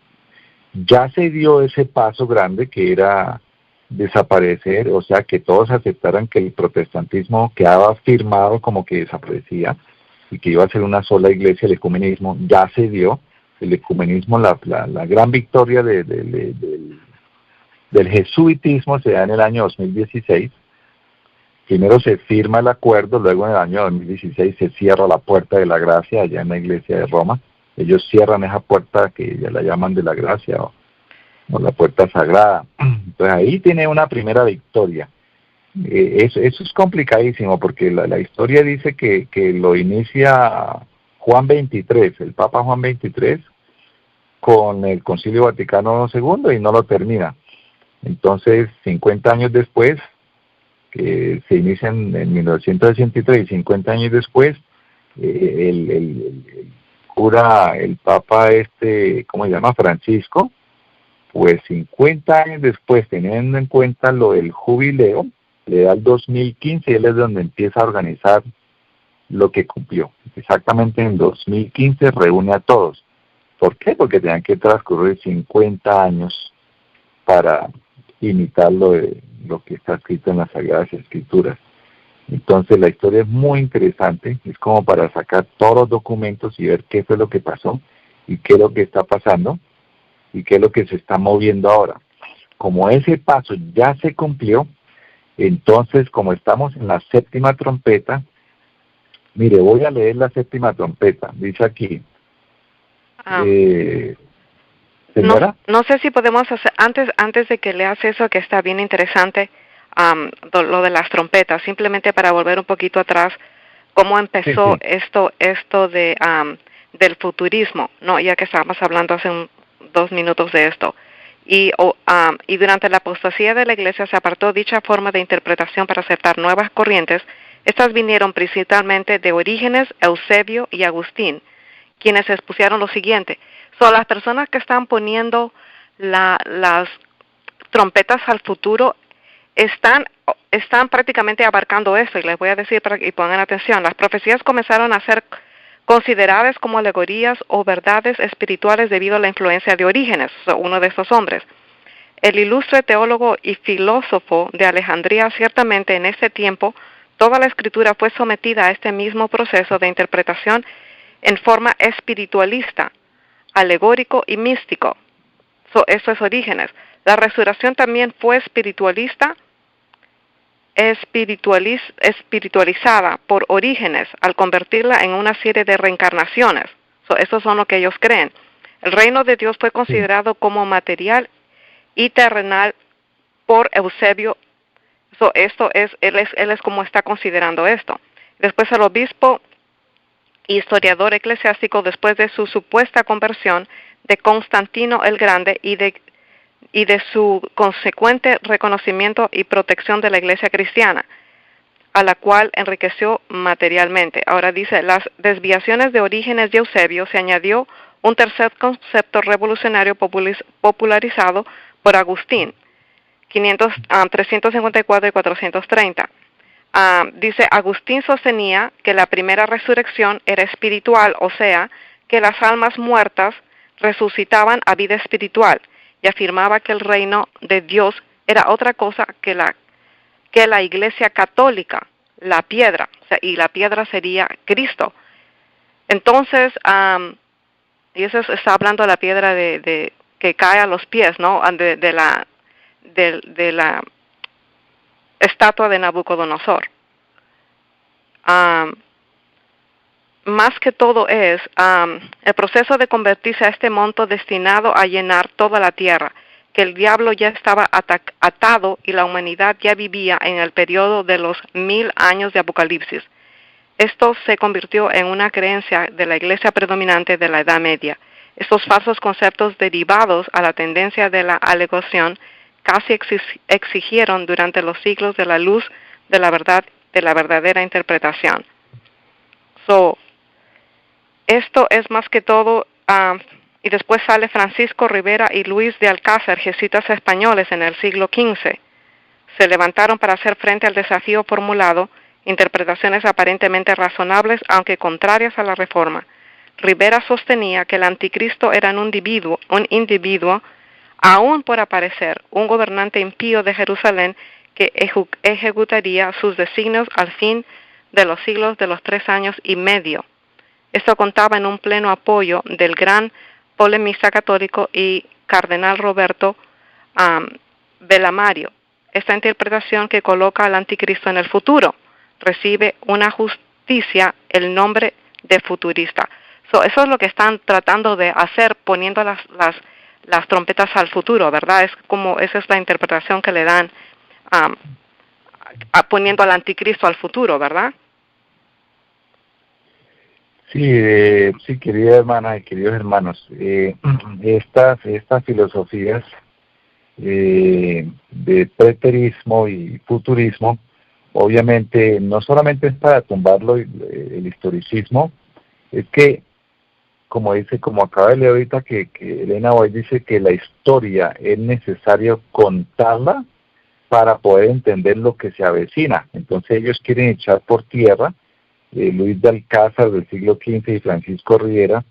Speaker 2: ya se dio ese paso grande que era desaparecer, o sea, que todos aceptaran que el protestantismo quedaba firmado como que desaparecía y que iba a ser una sola iglesia. El ecumenismo ya se dio. El ecumenismo, la gran victoria del jesuitismo se da en el año 2016. Primero se firma el acuerdo, luego en el año 2016 se cierra la puerta de la gracia allá en la iglesia de Roma. Ellos cierran esa puerta que ya la llaman de la gracia o la puerta sagrada. Entonces ahí tiene una primera victoria. Eso es complicadísimo, porque la historia dice que lo inicia Juan XXIII, el Papa Juan XXIII, con el Concilio Vaticano II, y no lo termina. Entonces, 50 años después, que se inicia en 1963, y 50 años después, el cura, el Papa ¿cómo se llama? Francisco, pues 50 años después, teniendo en cuenta lo del jubileo, le da el 2015 y él es donde empieza a organizar lo que cumplió. Exactamente en 2015 reúne a todos. ¿Por qué? Porque tenían que transcurrir 50 años para imitar lo que está escrito en las Sagradas Escrituras. Entonces la historia es muy interesante, es como para sacar todos los documentos y ver qué fue lo que pasó y qué es lo que está pasando y qué es lo que se está moviendo ahora. Como ese paso ya se cumplió, entonces como estamos en la séptima trompeta, mire, voy a leer la séptima trompeta, dice aquí, señora.
Speaker 3: No sé si podemos hacer, antes de que leas eso, que está bien interesante, lo de las trompetas, simplemente para volver un poquito atrás, cómo empezó esto del futurismo, no, ya que estábamos hablando hace 2 minutos de esto. Y durante la apostasía de la Iglesia se apartó dicha forma de interpretación para aceptar nuevas corrientes. Estas vinieron principalmente de Orígenes, Eusebio y Agustín, quienes expusieron lo siguiente. Son las personas que están poniendo las trompetas al futuro están prácticamente abarcando eso, y les voy a decir para que pongan atención. Las profecías comenzaron a ser consideradas como alegorías o verdades espirituales debido a la influencia de Orígenes, uno de estos hombres. El ilustre teólogo y filósofo de Alejandría, ciertamente en este tiempo, toda la escritura fue sometida a este mismo proceso de interpretación en forma espiritualista, alegórico y místico. Eso es Orígenes. La resurrección también fue espiritualizada por Orígenes al convertirla en una serie de reencarnaciones. Esos son lo que ellos creen. El reino de Dios fue considerado como material y terrenal por Eusebio. Él es como está considerando esto. Después el obispo historiador eclesiástico, después de su supuesta conversión de Constantino el Grande y de su consecuente reconocimiento y protección de la Iglesia cristiana, a la cual enriqueció materialmente. Ahora dice, las desviaciones de Orígenes y Eusebio, se añadió un tercer concepto revolucionario popularizado por Agustín, 354 y 430. Dice, Agustín sostenía que la primera resurrección era espiritual, o sea, que las almas muertas resucitaban a vida espiritual, y afirmaba que el reino de Dios era otra cosa que la Iglesia católica, la piedra, y la piedra sería Cristo. Entonces, y eso está hablando de la piedra de que cae a los pies, ¿no? De la estatua de Nabucodonosor. Más que todo es el proceso de convertirse a este monto destinado a llenar toda la tierra, que el diablo ya estaba atado y la humanidad ya vivía en el periodo de los 1000 años de Apocalipsis. Esto se convirtió en una creencia de la iglesia predominante de la Edad Media. Estos falsos conceptos derivados a la tendencia de la alegación casi exigieron durante los siglos de la luz de la verdad, de la verdadera interpretación. Esto es más que todo, y después sale Francisco Rivera y Luis de Alcázar, jesuitas españoles en el siglo XV. Se levantaron para hacer frente al desafío formulado, interpretaciones aparentemente razonables, aunque contrarias a la Reforma. Rivera sostenía que el anticristo era un individuo, aún por aparecer, un gobernante impío de Jerusalén que ejecutaría sus designios al fin de los siglos de los 3 años y medio. Esto contaba en un pleno apoyo del gran polemista católico y cardenal Roberto Belamario. Esta interpretación que coloca al anticristo en el futuro recibe una justicia el nombre de futurista. Eso es lo que están tratando de hacer poniendo las trompetas al futuro, ¿verdad? Esa es la interpretación que le dan poniendo al anticristo al futuro, ¿verdad?
Speaker 2: Sí, querida hermana y queridos hermanos, estas filosofías de preterismo y futurismo, obviamente no solamente es para tumbarlo el historicismo, es que como dice, como acaba de leer ahorita, que Elena White dice que la historia es necesario contarla para poder entender lo que se avecina. Entonces ellos quieren echar por tierra, Luis de Alcázar del siglo XV y Francisco Rivera,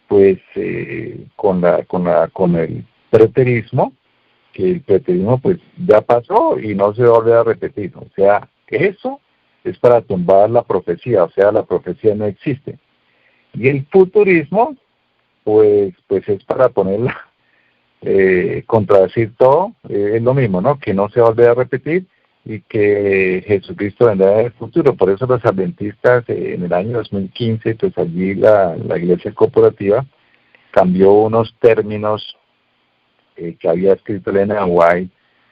Speaker 2: pues con el preterismo, que el preterismo pues ya pasó y no se va a volver a repetir. O sea, eso es para tumbar la profecía, o sea, la profecía no existe. Y el futurismo, pues es para ponerla, contradecir todo, es lo mismo, ¿no? Que no se va a volver a repetir y que Jesucristo vendrá en el futuro. Por eso los adventistas en el año 2015, pues allí la iglesia corporativa cambió unos términos que había escrito Elena White,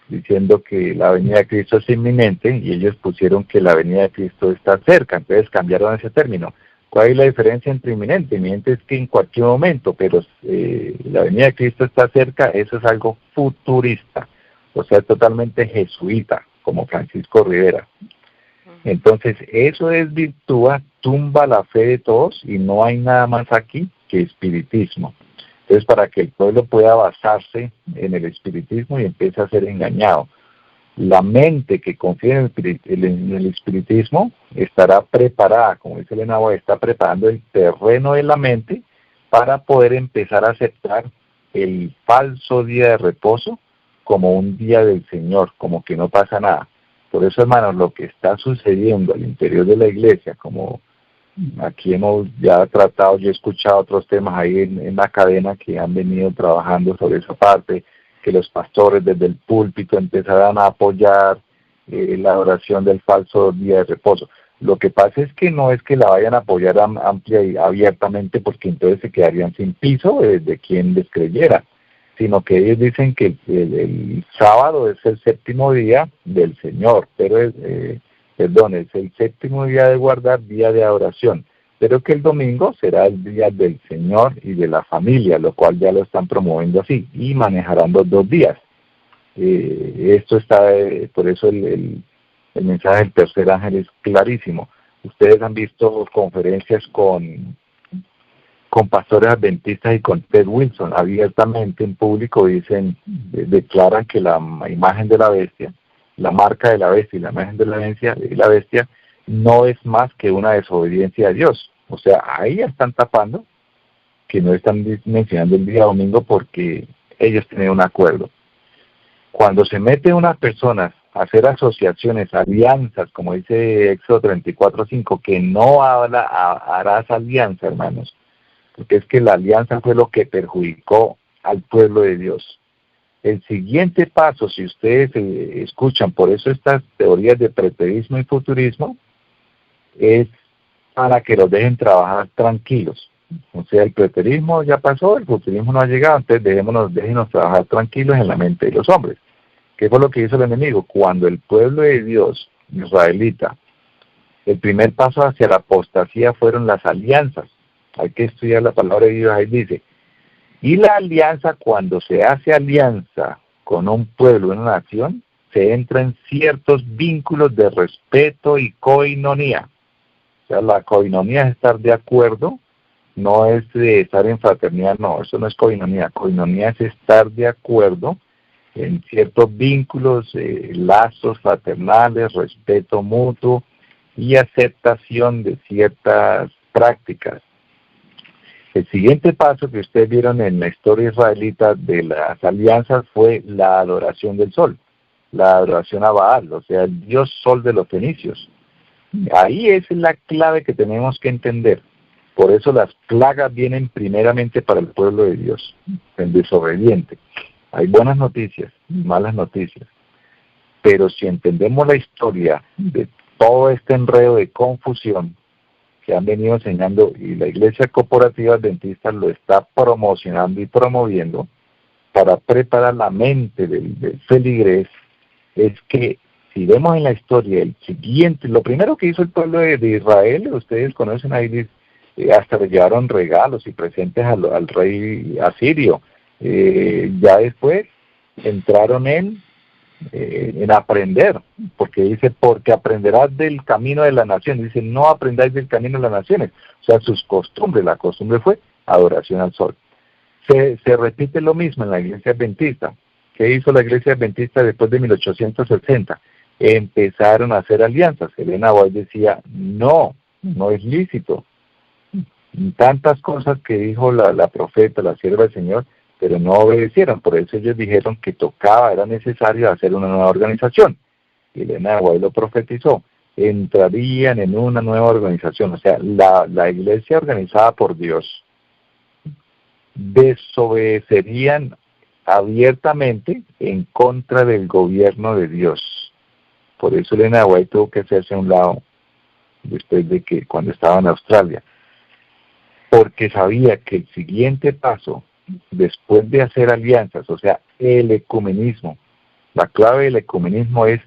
Speaker 2: diciendo que la venida de Cristo es inminente, y ellos pusieron que la venida de Cristo está cerca. Entonces cambiaron ese término. ¿Cuál es la diferencia entre inminente? Inminente es que en cualquier momento, pero la venida de Cristo está cerca, eso es algo futurista, o sea, totalmente jesuita, como Francisco Rivera. Entonces, eso desvirtúa, tumba la fe de todos, y no hay nada más aquí que espiritismo. Entonces, para que el pueblo pueda basarse en el espiritismo y empiece a ser engañado. La mente que confía en el espiritismo estará preparada, como dice Elena White, está preparando el terreno de la mente para poder empezar a aceptar el falso día de reposo como un día del Señor, como que no pasa nada. Por eso, hermanos, lo que está sucediendo al interior de la iglesia, como aquí hemos ya tratado, yo he escuchado otros temas ahí en la cadena que han venido trabajando sobre esa parte, que los pastores desde el púlpito empezarán a apoyar la adoración del falso día de reposo. Lo que pasa es que no es que la vayan a apoyar amplia y abiertamente, porque entonces se quedarían sin piso de quien les creyera, sino que ellos dicen que el sábado es el séptimo día del Señor, pero es el séptimo día de guardar, día de adoración, pero que el domingo será el día del Señor y de la familia, lo cual ya lo están promoviendo así, y manejarán los 2 días. Esto está, por eso el mensaje del tercer ángel es clarísimo. Ustedes han visto conferencias con pastores adventistas y con Ted Wilson, abiertamente en público declaran que la imagen de la bestia, la marca de la bestia y la imagen de la bestia no es más que una desobediencia a Dios. O sea, ahí ya están tapando que no están mencionando el día domingo porque ellos tienen un acuerdo. Cuando se mete unas personas a hacer asociaciones, alianzas, como dice Éxodo 34:5, que no harás alianza, hermanos, porque es que la alianza fue lo que perjudicó al pueblo de Dios. El siguiente paso, si ustedes escuchan, por eso estas teorías de preterismo y futurismo, es para que los dejen trabajar tranquilos. O sea, el preterismo ya pasó, el futurismo no ha llegado, entonces déjenos trabajar tranquilos en la mente de los hombres. ¿Qué fue lo que hizo el enemigo? Cuando el pueblo de Dios, israelita, el primer paso hacia la apostasía fueron las alianzas. Hay que estudiar la palabra de Dios, ahí dice. Y la alianza, cuando se hace alianza con un pueblo, una nación, se entra en ciertos vínculos de respeto y coinonía. O sea, la coinonía es estar de acuerdo, no es de estar en fraternidad, no, eso no es coinonía. Coinonía es estar de acuerdo en ciertos vínculos, lazos fraternales, respeto mutuo y aceptación de ciertas prácticas. El siguiente paso que ustedes vieron en la historia israelita de las alianzas fue la adoración del sol, la adoración a Baal, o sea, el dios sol de los fenicios. Ahí es la clave que tenemos que entender. Por eso las plagas vienen primeramente para el pueblo de Dios, el desobediente. Hay buenas noticias, malas noticias. Pero si entendemos la historia de todo este enredo de confusión que han venido enseñando, y la Iglesia Corporativa Adventista lo está promocionando y promoviendo para preparar la mente del feligrés, es que si vemos en la historia el siguiente, lo primero que hizo el pueblo de Israel, ustedes conocen ahí, hasta le llevaron regalos y presentes al rey asirio. Ya después entraron en aprender, porque dice, porque aprenderás del camino de la nación. Dice, no aprendáis del camino de las naciones. O sea, sus costumbres, la costumbre fue adoración al sol. Se repite lo mismo en la iglesia adventista. ¿Qué hizo la iglesia adventista después de 1860? Empezaron a hacer alianzas. Elena White decía, no es lícito. Tantas cosas que dijo la profeta, la sierva del Señor, pero no obedecieron. Por eso ellos dijeron que era necesario hacer una nueva organización. Y Elena White lo profetizó. Entrarían en una nueva organización. O sea, la iglesia organizada por Dios desobedecerían abiertamente en contra del gobierno de Dios. Por eso Elena White tuvo que hacerse a un lado después de que cuando estaba en Australia, porque sabía que el siguiente paso después de hacer alianzas, o sea, el ecumenismo, la clave del ecumenismo es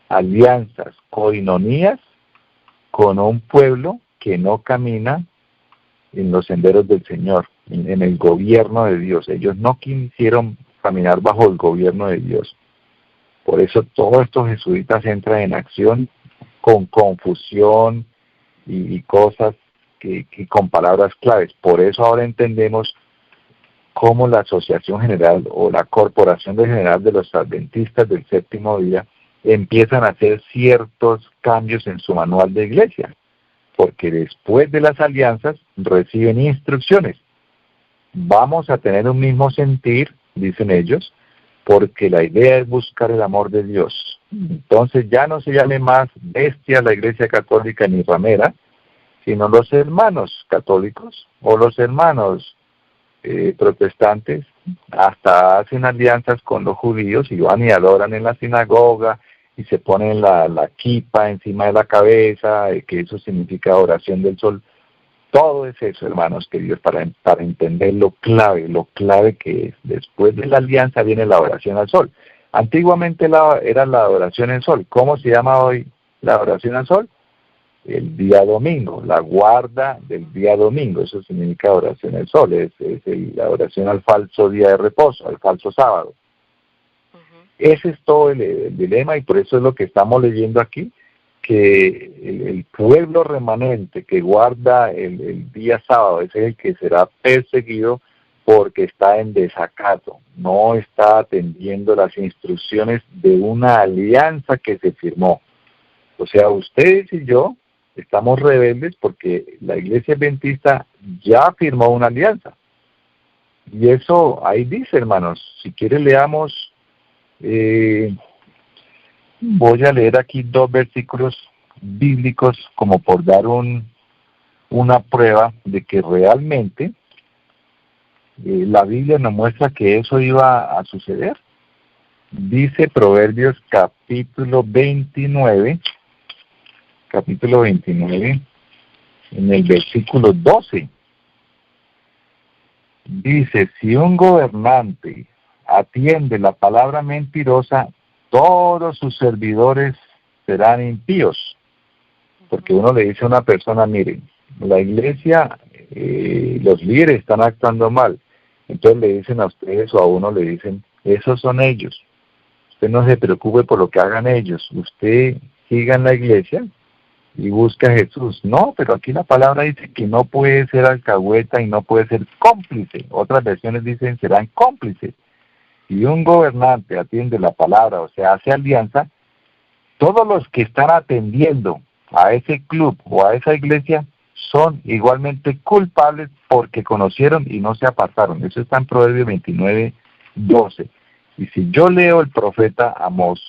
Speaker 2: alianzas, coinonías con un pueblo que no camina en los senderos del Señor, en el gobierno de Dios. Ellos no quisieron caminar bajo el gobierno de Dios. Por eso todos estos jesuitas entran en acción con confusión y cosas que con palabras claves. Por eso ahora entendemos cómo la Asociación General o la Corporación General de los Adventistas del Séptimo Día empiezan a hacer ciertos cambios en su manual de iglesia, porque después de las alianzas reciben instrucciones. Vamos a tener un mismo sentir, dicen ellos, porque la idea es buscar el amor de Dios. Entonces ya no se llame más bestia la Iglesia Católica ni ramera, sino los hermanos católicos o los hermanos protestantes hasta hacen alianzas con los judíos y van y adoran en la sinagoga y se ponen la kipa encima de la cabeza, que eso significa oración del sol. Todo es eso, hermanos queridos, para entender lo clave que es. Después de la alianza viene la oración al sol. Antiguamente era la adoración al sol. ¿Cómo se llama hoy la oración al sol? El día domingo, la guarda del día domingo. Eso significa oración al sol. Es la oración al falso día de reposo, al falso sábado. Ese es todo el dilema, y por eso es lo que estamos leyendo aquí, que el pueblo remanente que guarda el día sábado es el que será perseguido porque está en desacato, no está atendiendo las instrucciones de una alianza que se firmó. O sea, ustedes y yo estamos rebeldes porque la Iglesia Adventista ya firmó una alianza. Y eso ahí dice, hermanos, si quieren leamos, voy a leer aquí 2 versículos bíblicos como por dar una prueba de que realmente la Biblia nos muestra que eso iba a suceder. Dice Proverbios capítulo 29, en el versículo 12. Dice, si un gobernante atiende la palabra mentirosa, todos sus servidores serán impíos. Porque uno le dice a una persona, miren, la iglesia, los líderes están actuando mal. Entonces le dicen a ustedes o a uno le dicen, esos son ellos. Usted no se preocupe por lo que hagan ellos. Usted siga en la iglesia y busca a Jesús. No, pero aquí la palabra dice que no puede ser alcahueta y no puede ser cómplice. Otras versiones dicen serán cómplices. Si un gobernante atiende la palabra, o sea, hace alianza, todos los que están atendiendo a ese club o a esa iglesia son igualmente culpables porque conocieron y no se apartaron. Eso está en Proverbios 29, 12. Y si yo leo el profeta Amós,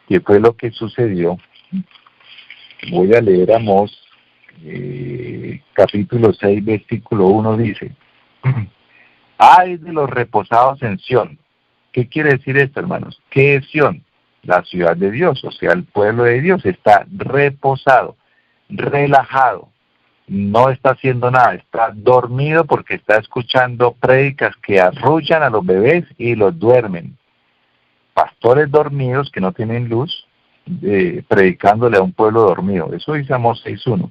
Speaker 2: que fue lo que sucedió, voy a leer Amós, capítulo 6, versículo 1, dice, ¡ay de los reposados en Sión! ¿Qué quiere decir esto, hermanos? ¿Qué es Sión? La ciudad de Dios, o sea, el pueblo de Dios está reposado, relajado, no está haciendo nada, está dormido porque está escuchando prédicas que arrullan a los bebés y los duermen. Pastores dormidos que no tienen luz, predicándole a un pueblo dormido. Eso dice Amós 6.1.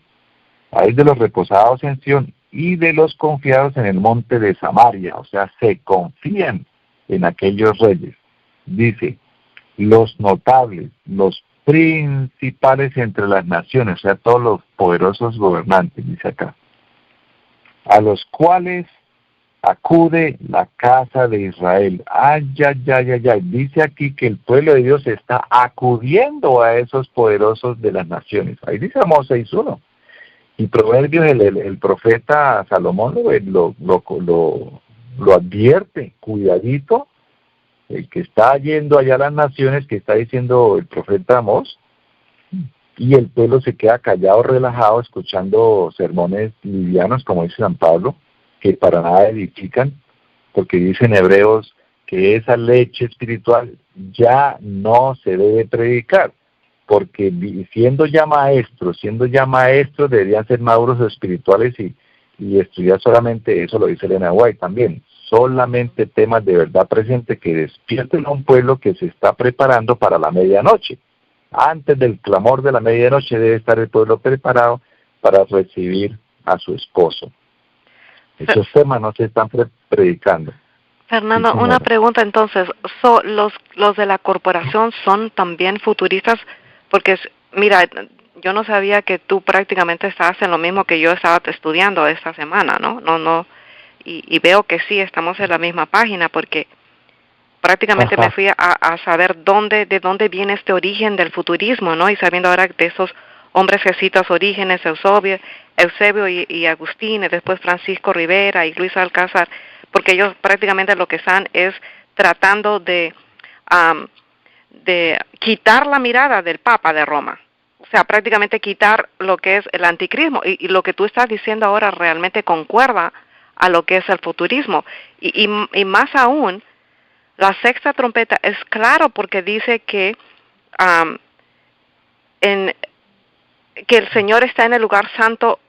Speaker 2: Hay de los reposados en Sión y de los confiados en el monte de Samaria, o sea, se confían en aquellos reyes. Dice, los notables, los principales entre las naciones, o sea, todos los poderosos gobernantes, dice acá. a los cuales acude la casa de Israel. Ay, ay, ay, ay, ay. Dice aquí que el pueblo de Dios está acudiendo a esos poderosos de las naciones. Ahí dice Amós 6:1. Y Proverbios, el profeta Salomón lo advierte, cuidadito, el que está yendo allá a las naciones, que está diciendo el profeta Amós, y el pueblo se queda callado, relajado, escuchando sermones livianos, como dice San Pablo, que para nada edifican, porque dicen Hebreos que esa leche espiritual ya no se debe predicar, porque siendo ya maestros, deberían ser maduros espirituales y estudiar solamente eso, lo dice Elena White también, solamente temas de verdad presente que despierten a un pueblo que se está preparando para la medianoche. Antes del clamor de la medianoche debe estar el pueblo preparado para recibir a su esposo. Esos temas no se están predicando.
Speaker 3: Fernando,
Speaker 2: Sí,
Speaker 3: una pregunta entonces, ¿los de la corporación son también futuristas? Porque, mira, yo no sabía que tú prácticamente estabas en lo mismo que yo estaba estudiando esta semana, ¿no? Y veo que sí, estamos en la misma página, porque prácticamente me fui a saber de dónde viene este origen del futurismo, ¿no? Y sabiendo ahora de esos hombres que citas, Orígenes, Eusebio y Agustín, y después Francisco Rivera y Luis Alcázar, porque ellos prácticamente lo que están es tratando de quitar la mirada del Papa de Roma. O sea, prácticamente quitar lo que es el anticrismo. Y lo que tú estás diciendo ahora realmente concuerda a lo que es el futurismo. Y más aún, la sexta trompeta es claro porque dice que que el Señor está en el lugar santo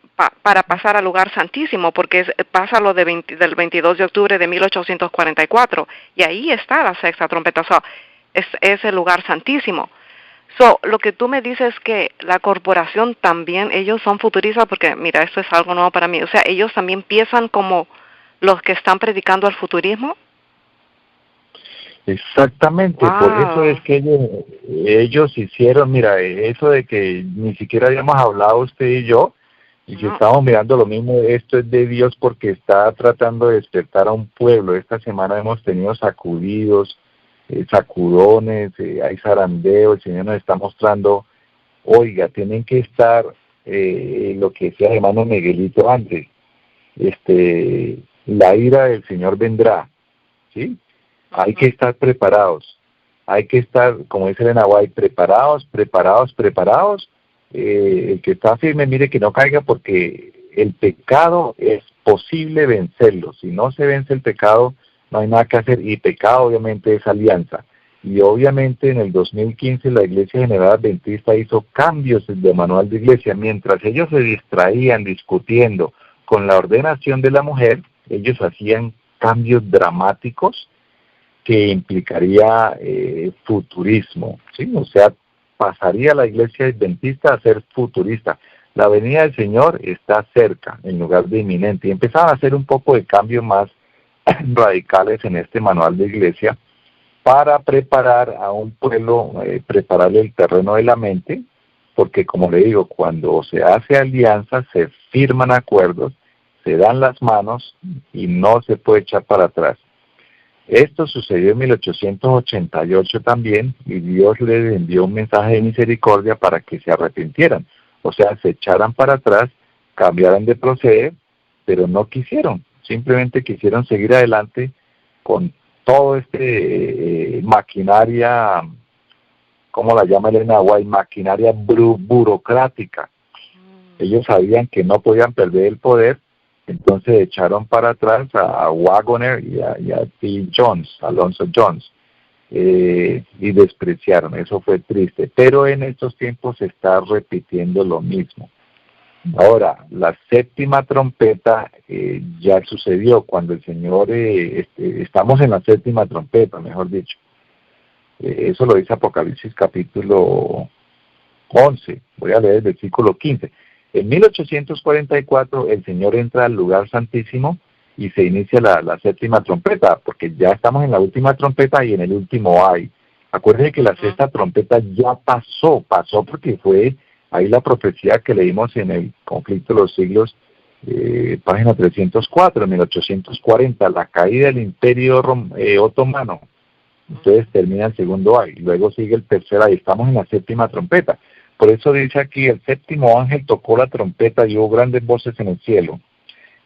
Speaker 3: para pasar al lugar santísimo, porque pasa lo del 22 de octubre de 1844, y ahí está la sexta trompeta, es el lugar santísimo. Lo que tú me dices que la corporación también, ellos son futuristas, porque mira, esto es algo nuevo para mí, o sea, ellos también piensan como los que están predicando el futurismo.
Speaker 2: Exactamente,
Speaker 3: Wow.
Speaker 2: por eso es que ellos hicieron, mira, eso de que ni siquiera habíamos hablado usted y yo, y que estamos mirando lo mismo, esto es de Dios porque está tratando de despertar a un pueblo. Esta semana hemos tenido sacudidos, sacudones, hay zarandeo, el Señor nos está mostrando, oiga, tienen que estar, lo que decía hermano Miguelito antes, la ira del Señor vendrá, ¿sí? Hay que estar preparados, hay que estar, como dice Elena White, preparados. El que está firme, mire que no caiga, porque el pecado es posible vencerlo. Si no se vence el pecado, no hay nada que hacer, y pecado obviamente es alianza. Y obviamente en el 2015 la Iglesia General Adventista hizo cambios de manual de iglesia. Mientras ellos se distraían discutiendo con la ordenación de la mujer, ellos hacían cambios dramáticos que implicaría futurismo, ¿sí? O sea, pasaría la Iglesia Adventista a ser futurista. La venida del Señor está cerca en lugar de inminente, y empezaban a hacer un poco de cambios más radicales en este manual de iglesia para preparar a un pueblo, prepararle el terreno de la mente, porque como le digo, cuando se hace alianza, se firman acuerdos, se dan las manos y no se puede echar para atrás. Esto sucedió en 1888 también, y Dios les envió un mensaje de misericordia para que se arrepintieran, o sea, se echaran para atrás, cambiaran de proceder, pero no quisieron, simplemente quisieron seguir adelante con todo maquinaria, ¿cómo la llama Elena White? Maquinaria burocrática. Ellos sabían que no podían perder el poder, entonces echaron para atrás a Wagoner y a T. Jones, Alonso Jones, y despreciaron. Eso fue triste, pero en estos tiempos se está repitiendo lo mismo. Ahora, la séptima trompeta ya sucedió cuando el Señor, estamos en la séptima trompeta, mejor dicho. Eso lo dice Apocalipsis capítulo 11, voy a leer el versículo 15. En 1844 el Señor entra al lugar santísimo y se inicia la séptima trompeta, porque ya estamos en la última trompeta y en el último ay. Acuérdense que la sexta trompeta ya pasó porque fue ahí la profecía que leímos en el conflicto de los siglos, página 304, 1840, la caída del Imperio Otomano. Entonces termina el segundo ay, luego sigue el tercer ay, estamos en la séptima trompeta. Por eso dice aquí, el séptimo ángel tocó la trompeta y hubo grandes voces en el cielo,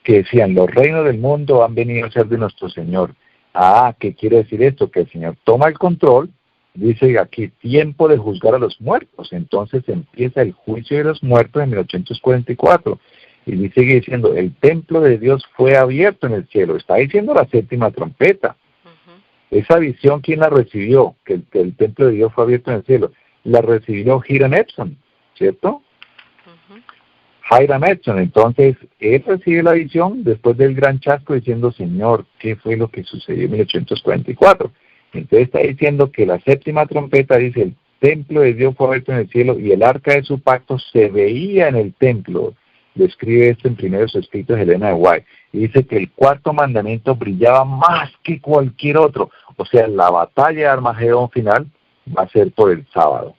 Speaker 2: que decían, los reinos del mundo han venido a ser de nuestro Señor. Ah, ¿qué quiere decir esto? Que el Señor toma el control, dice aquí, tiempo de juzgar a los muertos. Entonces empieza el juicio de los muertos en 1844. Y sigue diciendo, el templo de Dios fue abierto en el cielo. Está diciendo la séptima trompeta. Esa visión, ¿quién la recibió? Que el templo de Dios fue abierto en el cielo. La recibió Hiram Edson, ¿cierto? Hiram Edson. Entonces, él recibe la visión después del gran chasco diciendo, Señor, ¿qué fue lo que sucedió en 1844? Entonces está diciendo que la séptima trompeta dice, el templo de Dios fue abierto en el cielo y el arca de su pacto se veía en el templo. Describe esto en primeros escritos de Elena de White. Y dice que el cuarto mandamiento brillaba más que cualquier otro. O sea, la batalla de Armagedón final va a ser por el sábado.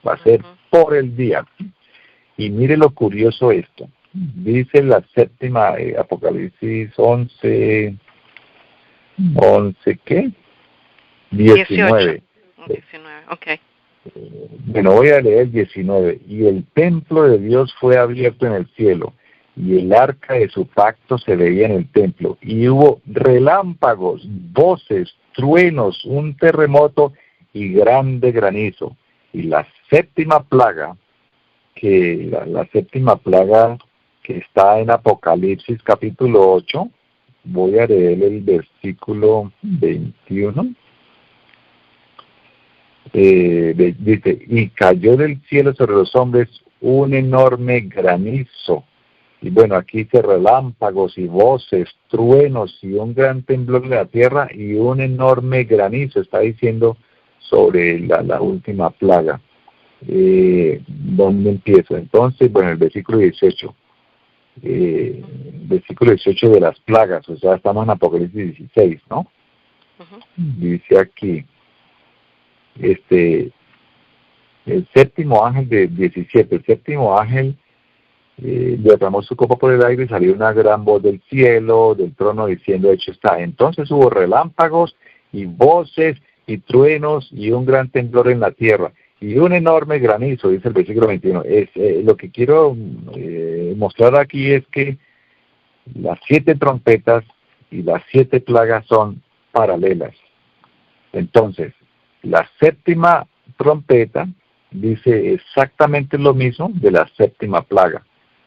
Speaker 2: Va a ser por el día. Y mire lo curioso esto. Dice la séptima, Apocalipsis 11, ¿qué? 19.
Speaker 3: 19, ok.
Speaker 2: Bueno, voy a leer 19. Y el templo de Dios fue abierto en el cielo, y el arca de su pacto se veía en el templo, y hubo relámpagos, voces, truenos, un terremoto y grande granizo. Y la séptima plaga, que la séptima plaga que está en Apocalipsis capítulo 8, voy a leer el versículo 21. Dice, y cayó del cielo sobre los hombres un enorme granizo. Y bueno, aquí dice relámpagos y voces, truenos y un gran temblor de la tierra y un enorme granizo. Está diciendo sobre la última plaga. ¿Dónde empiezo? Entonces, bueno, el versículo 18. Versículo 18 de las plagas, o sea, estamos en Apocalipsis 16, ¿no? Dice aquí, el séptimo ángel de 17, el séptimo ángel derramó su copa por el aire y salió una gran voz del cielo, del trono, diciendo, hecho está. Entonces hubo relámpagos y voces y truenos y un gran temblor en la tierra y un enorme granizo, dice el versículo 21. Lo que quiero mostrar aquí es que las 7 trompetas y las 7 plagas son paralelas. Entonces, la séptima trompeta dice exactamente lo mismo de la séptima plaga.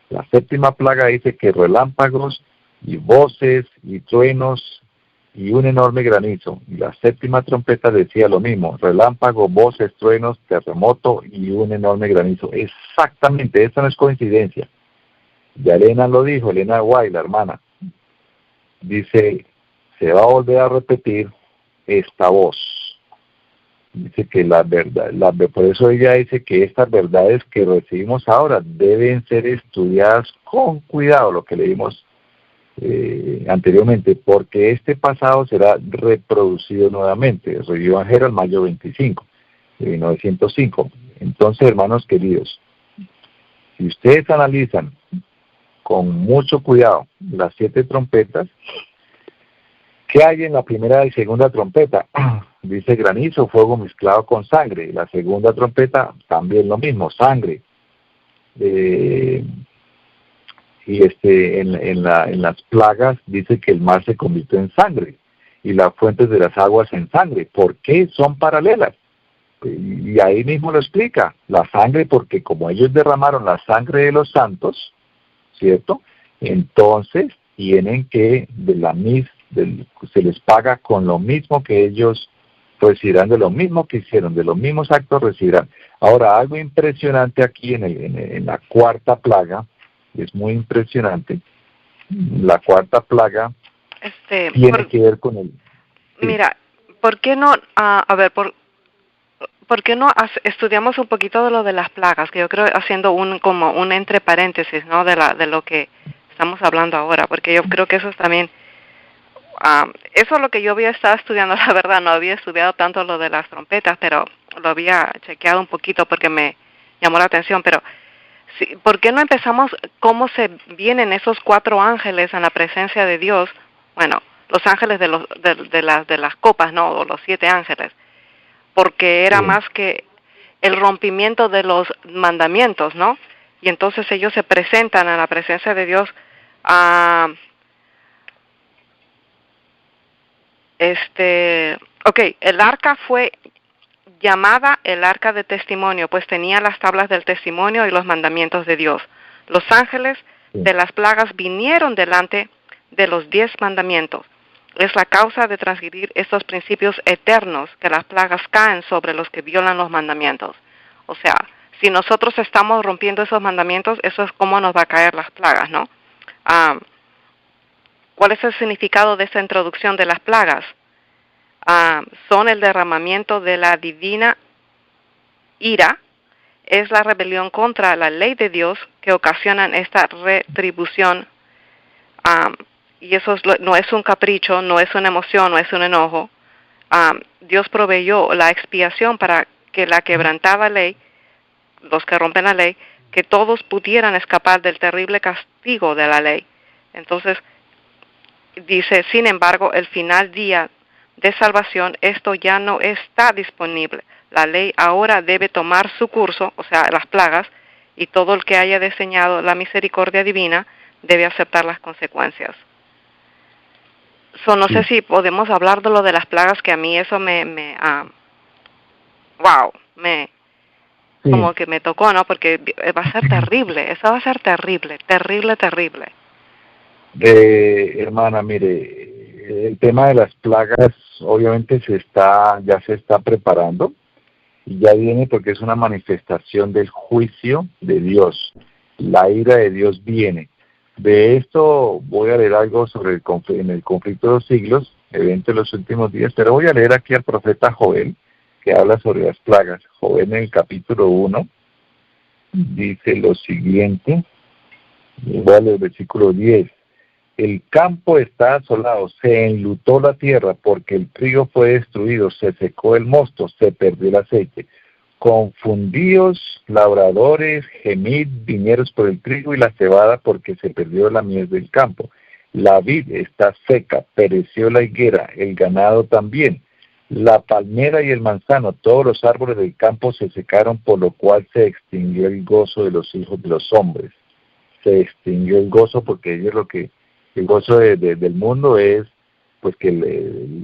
Speaker 2: La séptima plaga dice que relámpagos y voces y truenos y un enorme granizo. Y la séptima trompeta decía lo mismo, relámpagos, voces, truenos, terremoto y un enorme granizo. Exactamente, esto no es coincidencia. Ya Elena lo dijo, Elena White, la hermana. Dice, se va a volver a repetir esta voz. Dice que la verdad, por eso ella dice que estas verdades que recibimos ahora deben ser estudiadas con cuidado, lo que leímos anteriormente, porque este pasado será reproducido nuevamente. Eso yo Evangelio mayo 25 de 1905. Entonces, hermanos queridos, si ustedes analizan con mucho cuidado las 7 trompetas, ¿qué hay en la primera y segunda trompeta? Dice granizo, fuego mezclado con sangre. La segunda trompeta también lo mismo, sangre. Y en las plagas dice que el mar se convirtió en sangre y las fuentes de las aguas en sangre. ¿Por qué son paralelas? Y ahí mismo lo explica. La sangre, porque como ellos derramaron la sangre de los santos, ¿cierto? Entonces tienen que se les paga con lo mismo que ellos recibirán, de lo mismo que hicieron, de los mismos actos recibirán. Ahora, algo impresionante aquí en la cuarta plaga, es muy impresionante. La cuarta plaga tiene que ver con el...
Speaker 3: Sí. Mira, ¿por qué no, ¿por qué no estudiamos un poquito de lo de las plagas? Que yo creo, haciendo como un entre paréntesis, ¿no? De lo que estamos hablando ahora, porque yo creo que eso es también... eso es lo que yo había estado estudiando, la verdad, no había estudiado tanto lo de las trompetas, pero lo había chequeado un poquito porque me llamó la atención. Pero Sí, ¿por qué no empezamos cómo se vienen esos 4 ángeles en la presencia de Dios? Bueno, los ángeles de las copas, ¿no? O los 7 ángeles. Porque era
Speaker 2: Sí,
Speaker 3: más que el rompimiento de los mandamientos, ¿no? Y entonces ellos se presentan a la presencia de Dios. ah, el arca fue llamada el arca de testimonio, pues tenía las tablas del testimonio y los mandamientos de Dios. Los ángeles
Speaker 2: sí,
Speaker 3: de las plagas vinieron delante de los 10 mandamientos. Es la causa de transgredir estos principios eternos que las plagas caen sobre los que violan los mandamientos. O sea, si nosotros estamos rompiendo esos mandamientos, eso es como nos va a caer las plagas, ¿no? Ah, ¿Cuál es el significado de esta introducción de las plagas? Son el derramamiento de la divina ira, es la rebelión contra la ley de Dios que ocasionan esta retribución, y eso no es un capricho, no es una emoción, no es un enojo. Dios proveyó la expiación para que la quebrantada ley, los que rompen la ley, que todos pudieran escapar del terrible castigo de la ley. Entonces, dice, sin embargo, el final día de salvación, esto ya no está disponible. La ley ahora debe tomar su curso, o sea, las plagas, y todo el que haya diseñado la misericordia divina debe aceptar las consecuencias. No sé
Speaker 2: sí,
Speaker 3: si podemos hablar de lo de las plagas, que a mí eso me como
Speaker 2: sí.
Speaker 3: que me tocó, ¿no? Porque va a ser terrible, eso va a ser terrible, terrible, terrible.
Speaker 2: Hermana, mire, el tema de las plagas obviamente ya se está preparando y ya viene porque es una manifestación del juicio de Dios. La ira de Dios viene. De esto voy a leer algo sobre en el conflicto de los siglos, evento de los últimos días, pero voy a leer aquí al profeta Joel, que habla sobre las plagas. Joel en el capítulo 1 dice lo siguiente, voy a leer el versículo 10. El campo está asolado, se enlutó la tierra porque el trigo fue destruido, se secó el mosto, se perdió el aceite. Confundíos, labradores, gemid, viñeros por el trigo y la cebada porque se perdió la miel del campo. La vid está seca, pereció la higuera, el ganado también. La palmera y el manzano, todos los árboles del campo se secaron, por lo cual se extinguió el gozo de los hijos de los hombres. Se extinguió el gozo porque ellos el gozo del mundo es pues que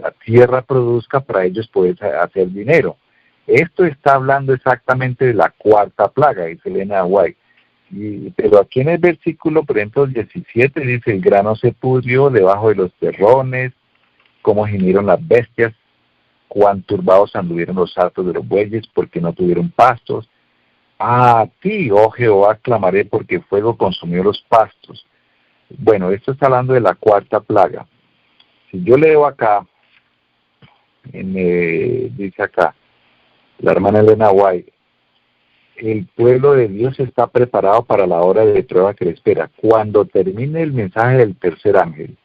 Speaker 2: la tierra produzca para ellos poder hacer dinero. Esto está hablando exactamente de la 4ª plaga, dice Elena White. Pero aquí en el versículo, por ejemplo, el 17 dice, el grano se pudrió debajo de los terrones, cómo gimieron las bestias, cuán turbados anduvieron los altos de los bueyes, porque no tuvieron pastos. A ti, oh Jehová, clamaré, porque fuego consumió los pastos. Bueno, esto está hablando de la 4ª plaga. Si yo leo acá, dice acá, la hermana Elena White, el pueblo de Dios está preparado para la hora de prueba que le espera. Cuando termine el mensaje del tercer ángel,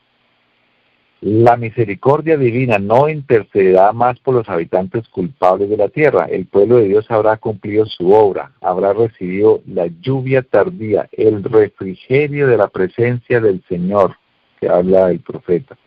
Speaker 2: la misericordia divina no intercederá más por los habitantes culpables de la tierra. El pueblo de Dios habrá cumplido su obra, habrá recibido la lluvia tardía, el refrigerio de la presencia del Señor, que habla el profeta,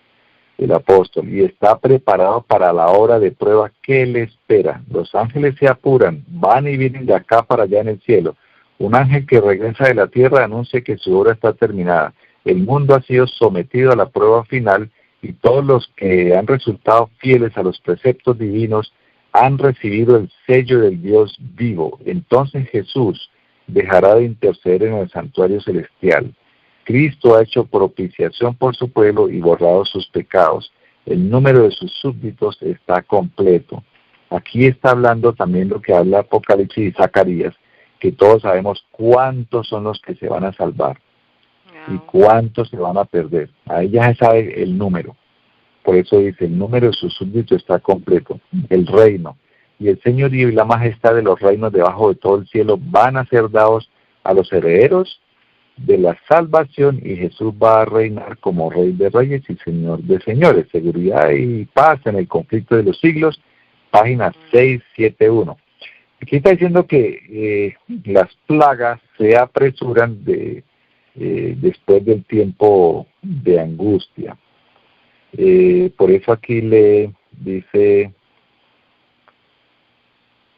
Speaker 2: el apóstol, y está preparado para la hora de prueba que le espera. Los ángeles se apuran, van y vienen de acá para allá en el cielo. Un ángel que regresa de la tierra anuncia que su obra está terminada. El mundo ha sido sometido a la prueba final, y todos los que han resultado fieles a los preceptos divinos han recibido el sello del Dios vivo. Entonces Jesús dejará de interceder en el santuario celestial. Cristo ha hecho propiciación por su pueblo y borrado sus pecados. El número de sus súbditos está completo. Aquí está hablando también lo que habla Apocalipsis y Zacarías, que todos sabemos cuántos son los que se van a salvar y cuántos se van a perder. Ahí ya se sabe el número. Por eso dice, el número de sus súbditos está completo. El reino y el señorío y la majestad de los reinos debajo de todo el cielo van a ser dados a los herederos de la salvación, y Jesús va a reinar como Rey de Reyes y Señor de Señores. Seguridad y paz en el conflicto de los siglos, página 671. Aquí está diciendo que las plagas se apresuran después del tiempo de angustia. Por eso aquí le dice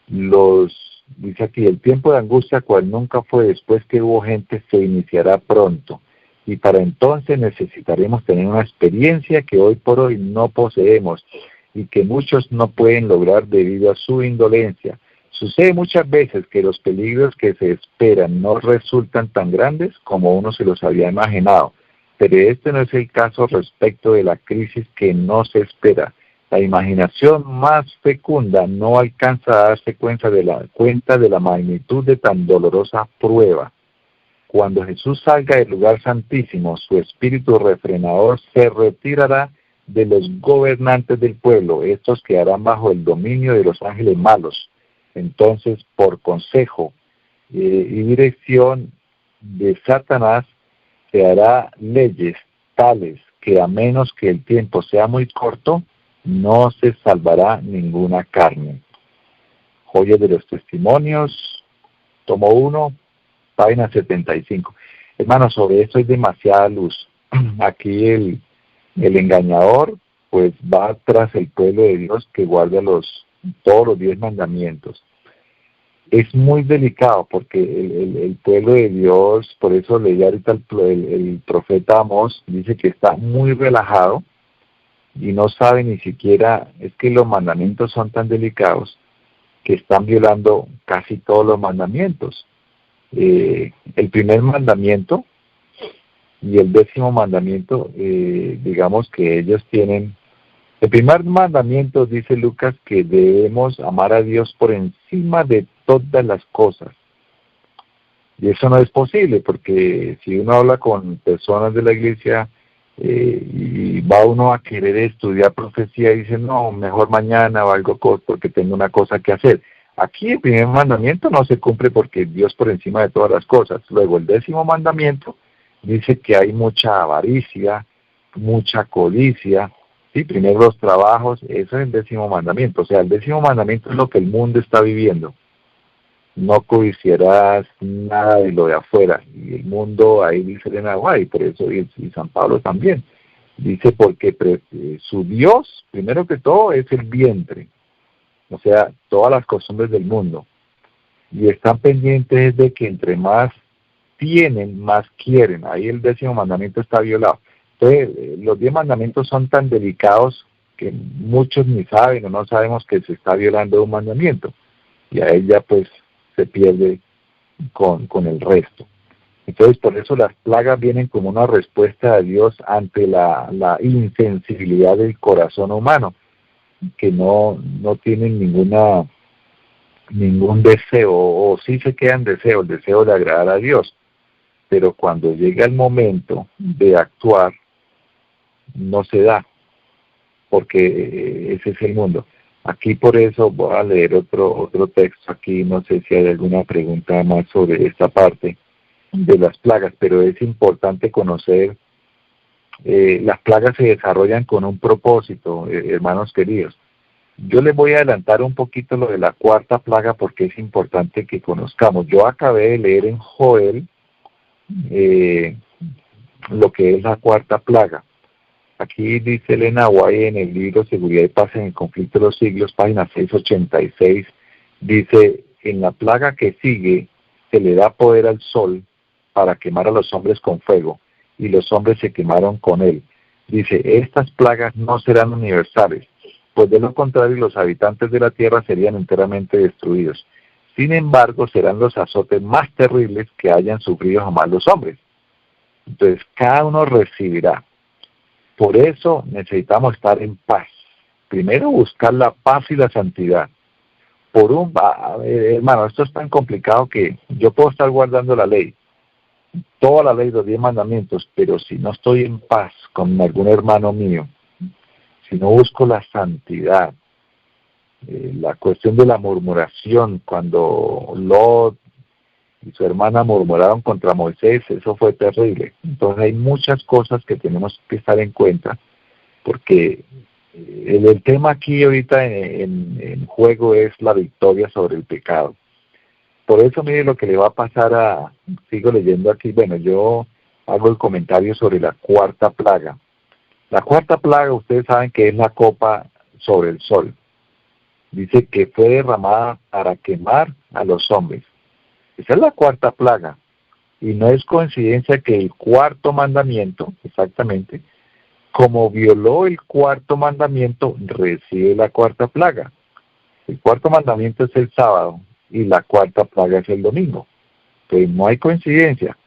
Speaker 2: dice aquí, el tiempo de angustia cual nunca fue después que hubo gente se iniciará pronto, y para entonces necesitaremos tener una experiencia que hoy por hoy no poseemos y que muchos no pueden lograr debido a su indolencia. Sucede muchas veces que los peligros que se esperan no resultan tan grandes como uno se los había imaginado, pero este no es el caso respecto de la crisis que no se espera. La imaginación más fecunda no alcanza a darse cuenta de la magnitud de tan dolorosa prueba. Cuando Jesús salga del lugar santísimo, su espíritu refrenador se retirará de los gobernantes del pueblo. Estos quedarán bajo el dominio de los ángeles malos. Entonces, por consejo y dirección de Satanás, se hará leyes tales que a menos que el tiempo sea muy corto, no se salvará ninguna carne. Joyas de los Testimonios, tomo 1, página 75. Hermanos, sobre esto hay demasiada luz. Aquí el engañador pues va tras el pueblo de Dios que guarda todos los 10 mandamientos. Es muy delicado porque el pueblo de Dios, por eso leí ahorita el profeta Amós, dice que está muy relajado y no sabe ni siquiera, es que los mandamientos son tan delicados que están violando casi todos los mandamientos. El primer mandamiento y el 10º mandamiento, digamos que ellos tienen. El primer mandamiento dice Lucas que debemos amar a Dios por encima de todas las cosas. Y eso no es posible, porque si uno habla con personas de la iglesia y va uno a querer estudiar profecía y dice, no, mejor mañana o algo porque tengo una cosa que hacer. Aquí el primer mandamiento no se cumple porque Dios por encima de todas las cosas. Luego el 10º mandamiento dice que hay mucha avaricia, mucha codicia. Sí, primero los trabajos, eso es el 10º mandamiento. O sea, el 10º mandamiento es lo que el mundo está viviendo. No codiciarás nada de lo de afuera. Y el mundo, ahí dice Elena White, por eso y San Pablo también. Dice porque su Dios, primero que todo, es el vientre. O sea, todas las costumbres del mundo. Y están pendientes de que entre más tienen, más quieren. Ahí el 10º mandamiento está violado. Entonces, los 10 mandamientos son tan delicados que muchos ni saben o no sabemos que se está violando un mandamiento. Y a ella pues se pierde con el resto. Entonces, por eso las plagas vienen como una respuesta de Dios ante la insensibilidad del corazón humano, que no tienen ningún deseo, o sí se quedan deseos, el deseo de agradar a Dios. Pero cuando llega el momento de actuar, no se da, porque ese es el mundo. Aquí por eso voy a leer otro texto aquí, no sé si hay alguna pregunta más sobre esta parte de las plagas, pero es importante conocer, las plagas se desarrollan con un propósito, hermanos queridos. Yo les voy a adelantar un poquito lo de la 4ª plaga porque es importante que conozcamos. Yo acabé de leer en Joel lo que es la 4ª plaga. Aquí dice Elena White en el libro Seguridad y Paz en el Conflicto de los Siglos, página 686, dice, en la plaga que sigue se le da poder al sol para quemar a los hombres con fuego, y los hombres se quemaron con él. Dice, estas plagas no serán universales, pues de lo contrario los habitantes de la tierra serían enteramente destruidos. Sin embargo, serán los azotes más terribles que hayan sufrido jamás los hombres. Entonces, cada uno recibirá. Por eso necesitamos estar en paz. Primero, buscar la paz y la santidad. Hermano, esto es tan complicado que yo puedo estar guardando la ley, toda la ley, los 10 mandamientos, pero si no estoy en paz con algún hermano mío, si no busco la santidad, la cuestión de la murmuración, cuando Lot y su hermana murmuraron contra Moisés, eso fue terrible. Entonces hay muchas cosas que tenemos que estar en cuenta, porque el tema aquí ahorita en juego es la victoria sobre el pecado. Por eso, mire lo que le va a pasar sigo leyendo aquí, bueno, yo hago el comentario sobre la cuarta plaga. La cuarta plaga, ustedes saben que es la copa sobre el sol. Dice que fue derramada para quemar a los hombres. Esa es la cuarta plaga. Y no es coincidencia que el cuarto mandamiento, exactamente, como violó el cuarto mandamiento, recibe la cuarta plaga. El cuarto mandamiento es el sábado y la cuarta plaga es el domingo. Pues no hay coincidencia.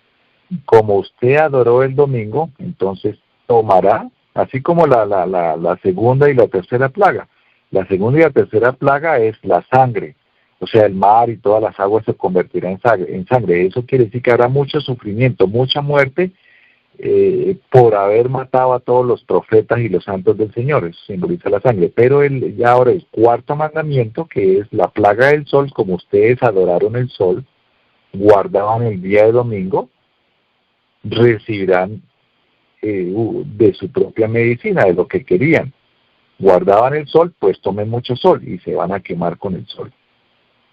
Speaker 2: Como usted adoró el domingo, entonces tomará, así como la segunda y la tercera plaga. La segunda y la tercera plaga es la sangre. O sea, el mar y todas las aguas se convertirán en sangre. Eso quiere decir que habrá mucho sufrimiento, mucha muerte, por haber matado a todos los profetas y los santos del Señor. Eso simboliza la sangre. Pero ya ahora el cuarto mandamiento, que es la plaga del sol, como ustedes adoraron el sol, guardaban el día de domingo, recibirán de su propia medicina, de lo que querían. Guardaban el sol, pues tomen mucho sol y se van a quemar con el sol.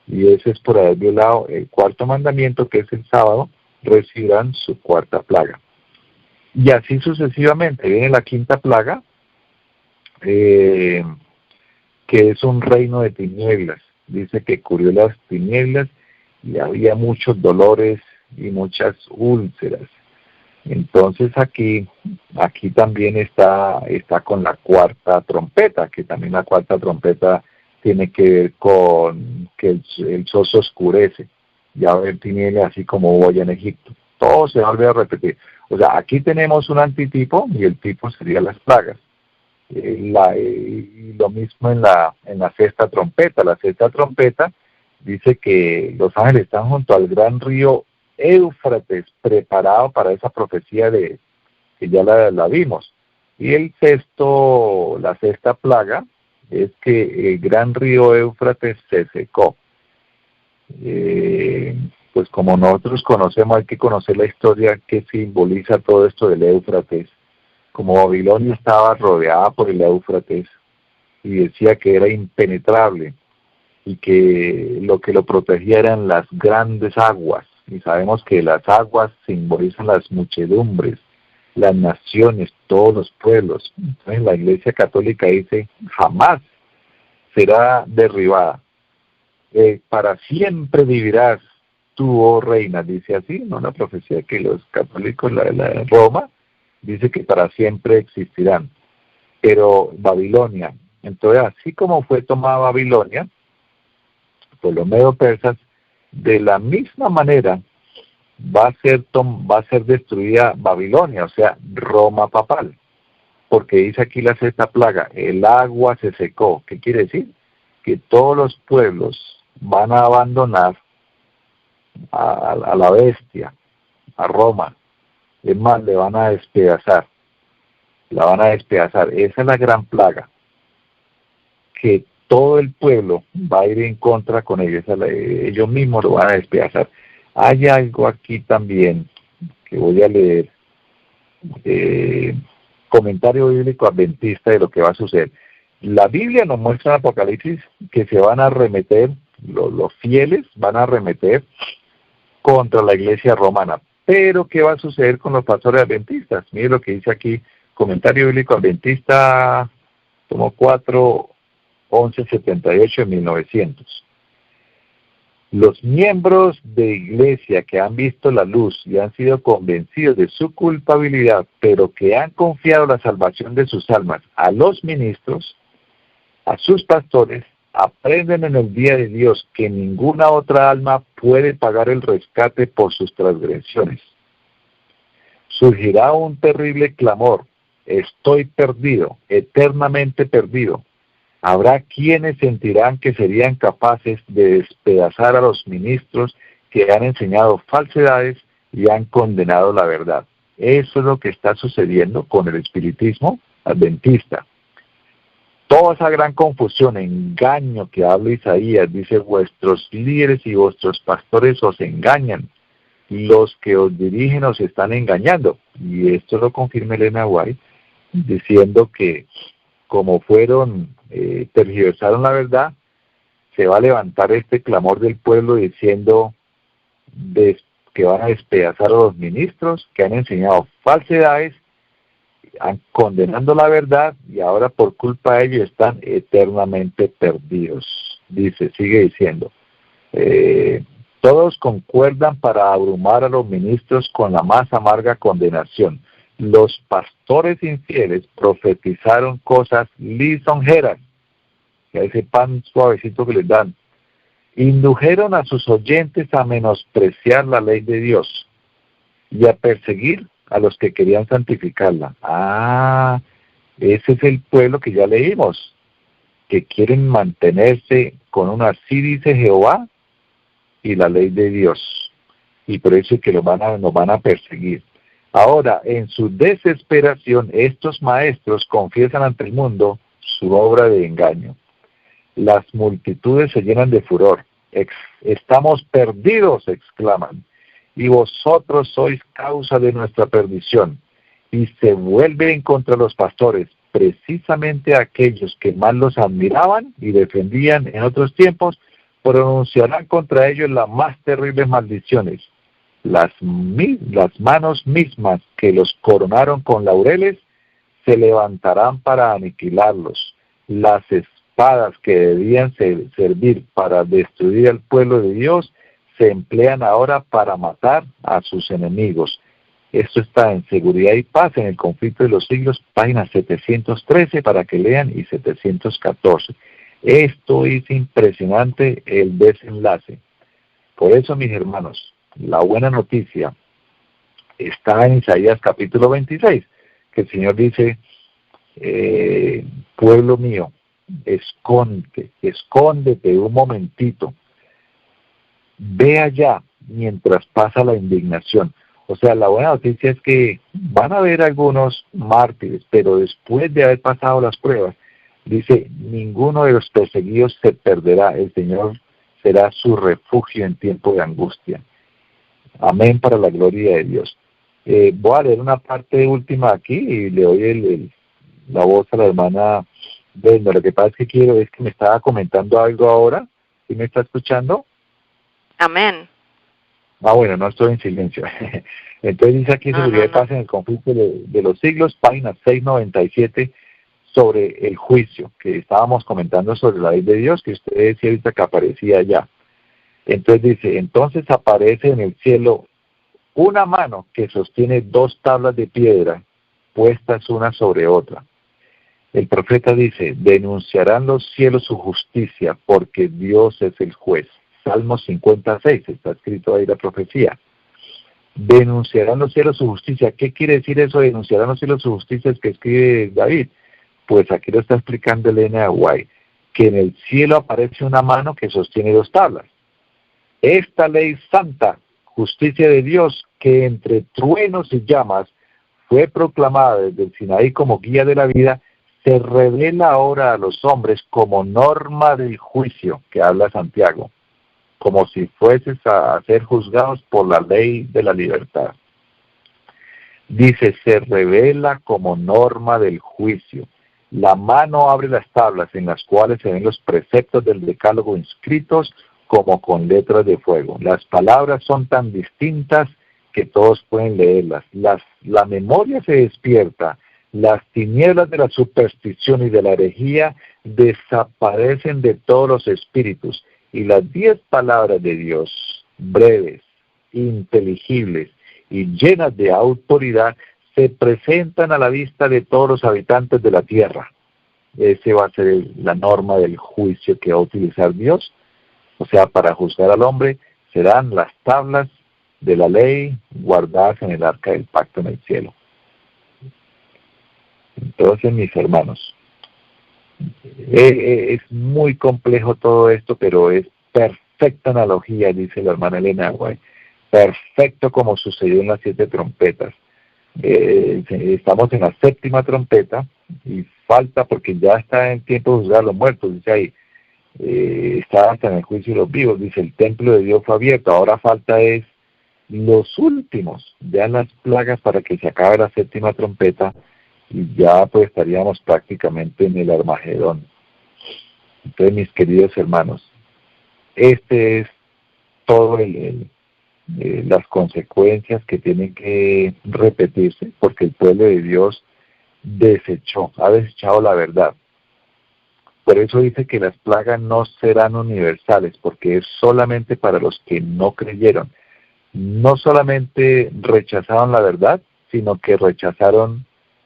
Speaker 2: Y ese es por haber violado el cuarto mandamiento, que es el sábado, recibirán su cuarta plaga. Y así sucesivamente. Viene la quinta plaga, que es un reino de tinieblas. Dice que cubrió las tinieblas y había muchos dolores y muchas úlceras. Entonces aquí también está con la cuarta trompeta, que también la cuarta trompeta tiene que ver con que el sol se oscurece, ya va a haber tinieblas así como hubo allá en Egipto. Todo se vuelve a repetir. O sea, aquí tenemos un antitipo y el tipo sería las plagas. Y lo mismo en la sexta trompeta. La sexta trompeta dice que los ángeles están junto al gran río Éufrates, preparado para esa profecía que ya la vimos. Y la sexta plaga es que el gran río Éufrates se secó. Pues como nosotros conocemos, hay que conocer la historia que simboliza todo esto del Éufrates. Como Babilonia estaba rodeada por el Éufrates y decía que era impenetrable y que lo protegía eran las grandes aguas. Y sabemos que las aguas simbolizan las muchedumbres, las naciones, todos los pueblos. Entonces la Iglesia Católica dice, jamás será derribada. Para siempre vivirás tú, oh reina, dice así, ¿no? Una profecía que los católicos, la de Roma, dice que para siempre existirán. Pero Babilonia, entonces así como fue tomada Babilonia, por los medo-persas, de la misma manera va a ser destruida Babilonia, o sea, Roma papal, porque dice aquí la sexta plaga, el agua se secó. ¿Qué quiere decir? Que todos los pueblos van a abandonar a la bestia, a Roma. Es más, le van a despedazar, la van a despedazar. Esa es la gran plaga, que todo el pueblo va a ir en contra con ellos, ellos mismos lo van a despedazar. Hay algo aquí también que voy a leer, comentario bíblico adventista de lo que va a suceder. La Biblia nos muestra en Apocalipsis que se van a arremeter, los fieles van a arremeter contra la iglesia romana. Pero ¿qué va a suceder con los pastores adventistas? Mire lo que dice aquí, comentario bíblico adventista, tomo 4, 1178 de 1900. Los miembros de iglesia que han visto la luz y han sido convencidos de su culpabilidad, pero que han confiado la salvación de sus almas a los ministros, a sus pastores, aprenden en el día de Dios que ninguna otra alma puede pagar el rescate por sus transgresiones. Surgirá un terrible clamor: estoy perdido, eternamente perdido. Habrá quienes sentirán que serían capaces de despedazar a los ministros que han enseñado falsedades y han condenado la verdad. Eso es lo que está sucediendo con el espiritismo adventista. Toda esa gran confusión, engaño que habla Isaías, dice, vuestros líderes y vuestros pastores os engañan, los que os dirigen os están engañando. Y esto lo confirma Elena White, diciendo que como fueron, tergiversaron la verdad, se va a levantar este clamor del pueblo diciendo que van a despedazar a los ministros que han enseñado falsedades, condenando la verdad, y ahora por culpa de ellos están eternamente perdidos. Sigue diciendo, todos concuerdan para abrumar a los ministros con la más amarga condenación. Los pastores infieles profetizaron cosas lisonjeras, que ese pan suavecito que les dan. Indujeron a sus oyentes a menospreciar la ley de Dios y a perseguir a los que querían santificarla. Ese es el pueblo que ya leímos, que quieren mantenerse con una así dice Jehová y la ley de Dios, y por eso es que nos van a perseguir. Ahora, en su desesperación, estos maestros confiesan ante el mundo su obra de engaño. Las multitudes se llenan de furor. Estamos perdidos, exclaman, y vosotros sois causa de nuestra perdición. Y se vuelven contra los pastores, precisamente aquellos que más los admiraban y defendían en otros tiempos, pronunciarán contra ellos las más terribles maldiciones. Las manos mismas que los coronaron con laureles se levantarán para aniquilarlos. Las espadas que debían servir para destruir al pueblo de Dios se emplean ahora para matar a sus enemigos. Esto está en Seguridad y Paz, en el conflicto de los siglos, página 713 para que lean, y 714. Esto es impresionante, el desenlace. Por eso, mis hermanos, la buena noticia está en Isaías capítulo 26, que el Señor dice, pueblo mío, escóndete un momentito, ve allá mientras pasa la indignación. O sea, la buena noticia es que van a haber algunos mártires, pero después de haber pasado las pruebas, dice, ninguno de los perseguidos se perderá, el Señor será su refugio en tiempo de angustia. Amén, para la gloria de Dios. Voy a leer una parte última aquí y le doy la voz a la hermana Brenda. Lo que pasa es que me estaba comentando algo ahora. ¿Sí me está escuchando?
Speaker 3: Amén.
Speaker 2: Bueno, no estoy en silencio. Entonces dice aquí, Seguridad y Paz en el conflicto de los siglos, página 697, sobre el juicio, que estábamos comentando sobre la ley de Dios, que usted decía ahorita que aparecía ya. Entonces dice, entonces aparece en el cielo una mano que sostiene 2 tablas de piedra puestas una sobre otra. El profeta dice, denunciarán los cielos su justicia porque Dios es el juez. Salmo 56, está escrito ahí la profecía. Denunciarán los cielos su justicia. ¿Qué quiere decir eso? Denunciarán los cielos su justicia, es que escribe David. Pues aquí lo está explicando Elena White, que en el cielo aparece una mano que sostiene 2 tablas. Esta ley santa, justicia de Dios, que entre truenos y llamas fue proclamada desde el Sinaí como guía de la vida, se revela ahora a los hombres como norma del juicio, que habla Santiago, como si fueses a ser juzgados por la ley de la libertad. Dice, se revela como norma del juicio. La mano abre las tablas en las cuales se ven los preceptos del decálogo inscritos como con letras de fuego. Las palabras son tan distintas que todos pueden leerlas. La memoria se despierta, las tinieblas de la superstición y de la herejía desaparecen de todos los espíritus, y las 10 palabras de Dios, breves, inteligibles y llenas de autoridad, se presentan a la vista de todos los habitantes de la tierra. Ese va a ser la norma del juicio que va a utilizar Dios. O sea, para juzgar al hombre serán las tablas de la ley guardadas en el arca del pacto en el cielo. Entonces, mis hermanos, es muy complejo todo esto, pero es perfecta analogía, dice la hermana Elena White, perfecto como sucedió en las 7 trompetas. Estamos en la 7ª trompeta y falta, porque ya está en tiempo de juzgar a los muertos, dice ahí, está hasta en el juicio de los vivos, dice el templo de Dios fue abierto, ahora falta es los últimos, ya las plagas para que se acabe la 7ª trompeta y ya pues estaríamos prácticamente en el Armagedón. Entonces, mis queridos hermanos, este es todo las consecuencias que tienen que repetirse, porque el pueblo de Dios ha desechado la verdad. Por eso dice que las plagas no serán universales, porque es solamente para los que no creyeron. No solamente rechazaron la verdad, sino que rechazaron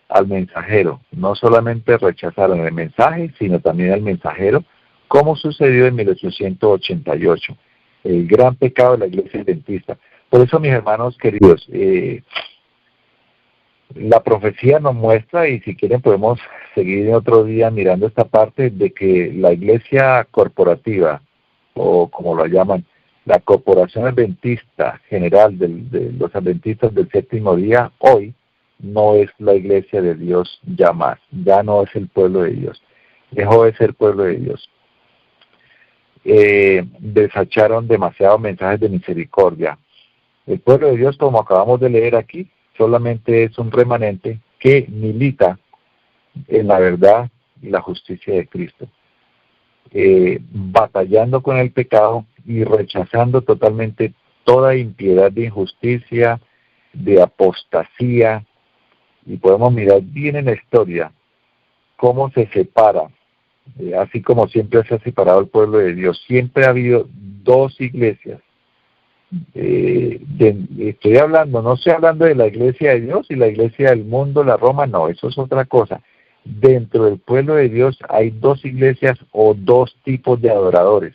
Speaker 2: al mensajero. No solamente rechazaron el mensaje, sino también al mensajero, como sucedió en 1888. El gran pecado de la iglesia adventista. Por eso, mis hermanos queridos, la profecía nos muestra, y si quieren podemos seguir en otro día mirando esta parte, de que la iglesia corporativa, o como lo llaman, la corporación adventista general de los adventistas del séptimo día, hoy no es la iglesia de Dios ya más, ya no es el pueblo de Dios, dejó de ser pueblo de Dios. Desecharon demasiados mensajes de misericordia. El pueblo de Dios, como acabamos de leer aquí, solamente es un remanente que milita en la verdad y la justicia de Cristo, batallando con el pecado y rechazando totalmente toda impiedad de injusticia, de apostasía. Y podemos mirar bien en la historia cómo se separa, así como siempre se ha separado el pueblo de Dios. Siempre ha habido dos iglesias. Estoy hablando, no estoy hablando de la iglesia de Dios y la iglesia del mundo, la Roma, no, eso es otra cosa. Dentro del pueblo de Dios hay dos iglesias o dos tipos de adoradores.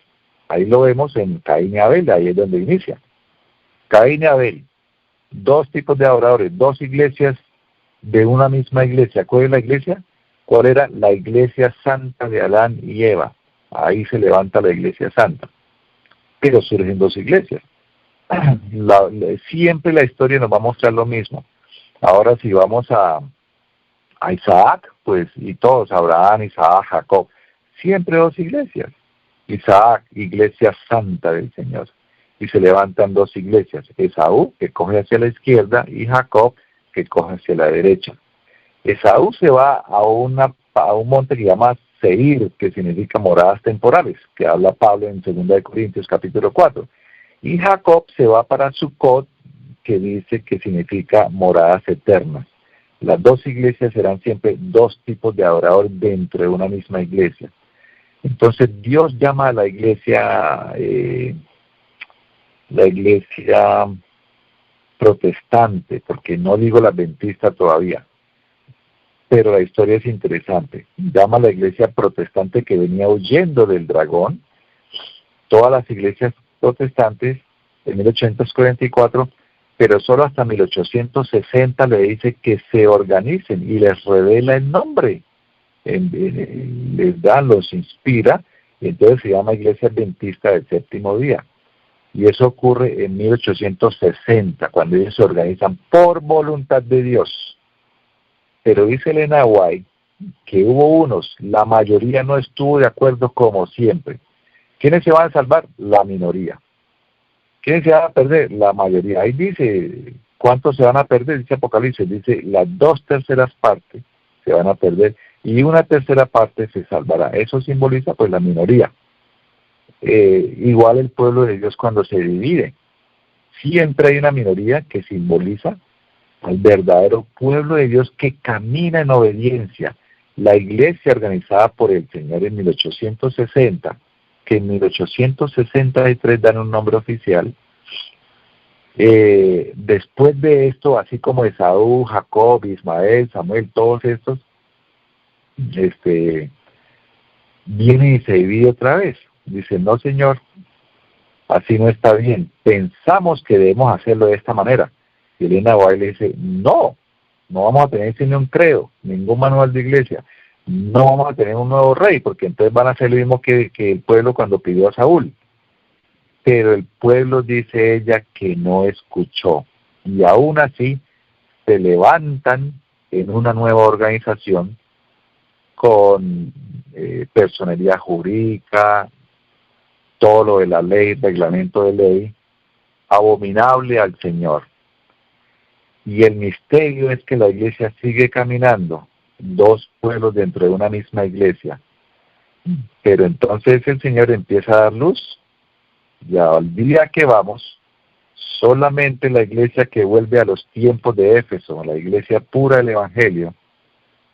Speaker 2: Ahí lo vemos en Caín y Abel, ahí es donde inicia. Caín y Abel, dos tipos de adoradores, dos iglesias de una misma iglesia. ¿Cuál es la iglesia? ¿Cuál era? La iglesia santa de Adán y Eva. Ahí se levanta la iglesia santa. Pero surgen dos iglesias. Siempre la historia nos va a mostrar lo mismo. Ahora si vamos a Isaac, pues, y todos, Abraham, Isaac, Jacob, siempre dos iglesias. Isaac, iglesia santa del Señor. Y se levantan dos iglesias, Esaú, que coge hacia la izquierda, y Jacob, que coge hacia la derecha. Esaú se va a un monte que se llama Seir, que significa moradas temporales, que habla Pablo en 2 Corintios capítulo 4. Y Jacob se va para Sucot, que dice que significa moradas eternas. Las dos iglesias serán siempre dos tipos de adoradores dentro de una misma iglesia. Entonces Dios llama a la iglesia protestante, porque no digo la adventista todavía, pero la historia es interesante. Llama a la iglesia protestante que venía huyendo del dragón. Todas las iglesias protestantes en 1844, pero solo hasta 1860 le dice que se organicen y les revela el nombre, les da, los inspira, y entonces se llama Iglesia Adventista del Séptimo Día. Y eso ocurre en 1860, cuando ellos se organizan por voluntad de Dios. Pero dice Elena White que hubo unos, la mayoría no estuvo de acuerdo como siempre. ¿Quiénes se van a salvar? La minoría. ¿Quiénes se van a perder? La mayoría. Ahí dice, ¿cuántos se van a perder? Dice Apocalipsis, dice, las 2/3 partes se van a perder y 1/3 parte se salvará. Eso simboliza pues la minoría. Igual el pueblo de Dios cuando se divide. Siempre hay una minoría que simboliza al verdadero pueblo de Dios que camina en obediencia. La iglesia organizada por el Señor en 1860, que en 1863 dan un nombre oficial. Después de esto, así como Esaú, Jacob, Ismael, Samuel, todos estos, viene y se divide otra vez. Dice, no Señor, así no está bien. Pensamos que debemos hacerlo de esta manera. Y Elena White le dice, no vamos a tener sino un credo, ningún manual de iglesia. No vamos a tener un nuevo rey, porque entonces van a hacer lo mismo que el pueblo cuando pidió a Saúl. Pero el pueblo, dice ella, que no escuchó. Y aún así se levantan en una nueva organización con personería jurídica, todo lo de la ley, reglamento de ley, abominable al Señor. Y el misterio es que la iglesia sigue caminando dos pueblos dentro de una misma iglesia. Pero entonces el Señor empieza a dar luz, y al día que vamos, solamente la iglesia que vuelve a los tiempos de Éfeso, la iglesia pura del Evangelio,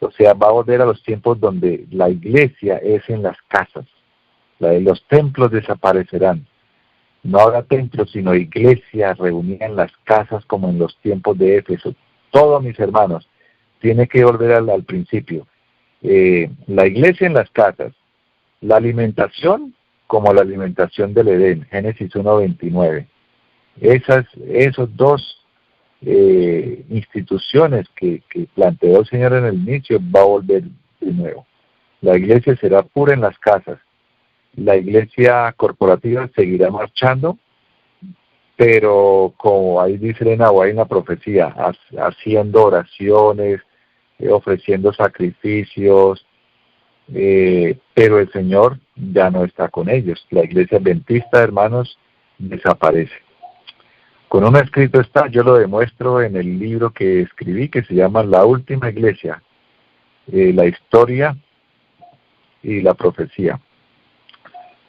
Speaker 2: o sea, va a volver a los tiempos donde la iglesia es en las casas, los templos desaparecerán. No habrá templos, sino iglesia reunida en las casas como en los tiempos de Éfeso. Todos mis hermanos, tiene que volver al principio. La iglesia en las casas, la alimentación como la alimentación del Edén, Génesis 1:29. Esos dos instituciones que planteó el Señor en el inicio va a volver de nuevo. La iglesia será pura en las casas. La iglesia corporativa seguirá marchando, pero como ahí dice Elena White en la profecía, haciendo oraciones, ofreciendo sacrificios, pero el Señor ya no está con ellos. La iglesia adventista, hermanos, desaparece. Con un escrito está, yo lo demuestro en el libro que escribí, que se llama La Última Iglesia, la historia y la profecía,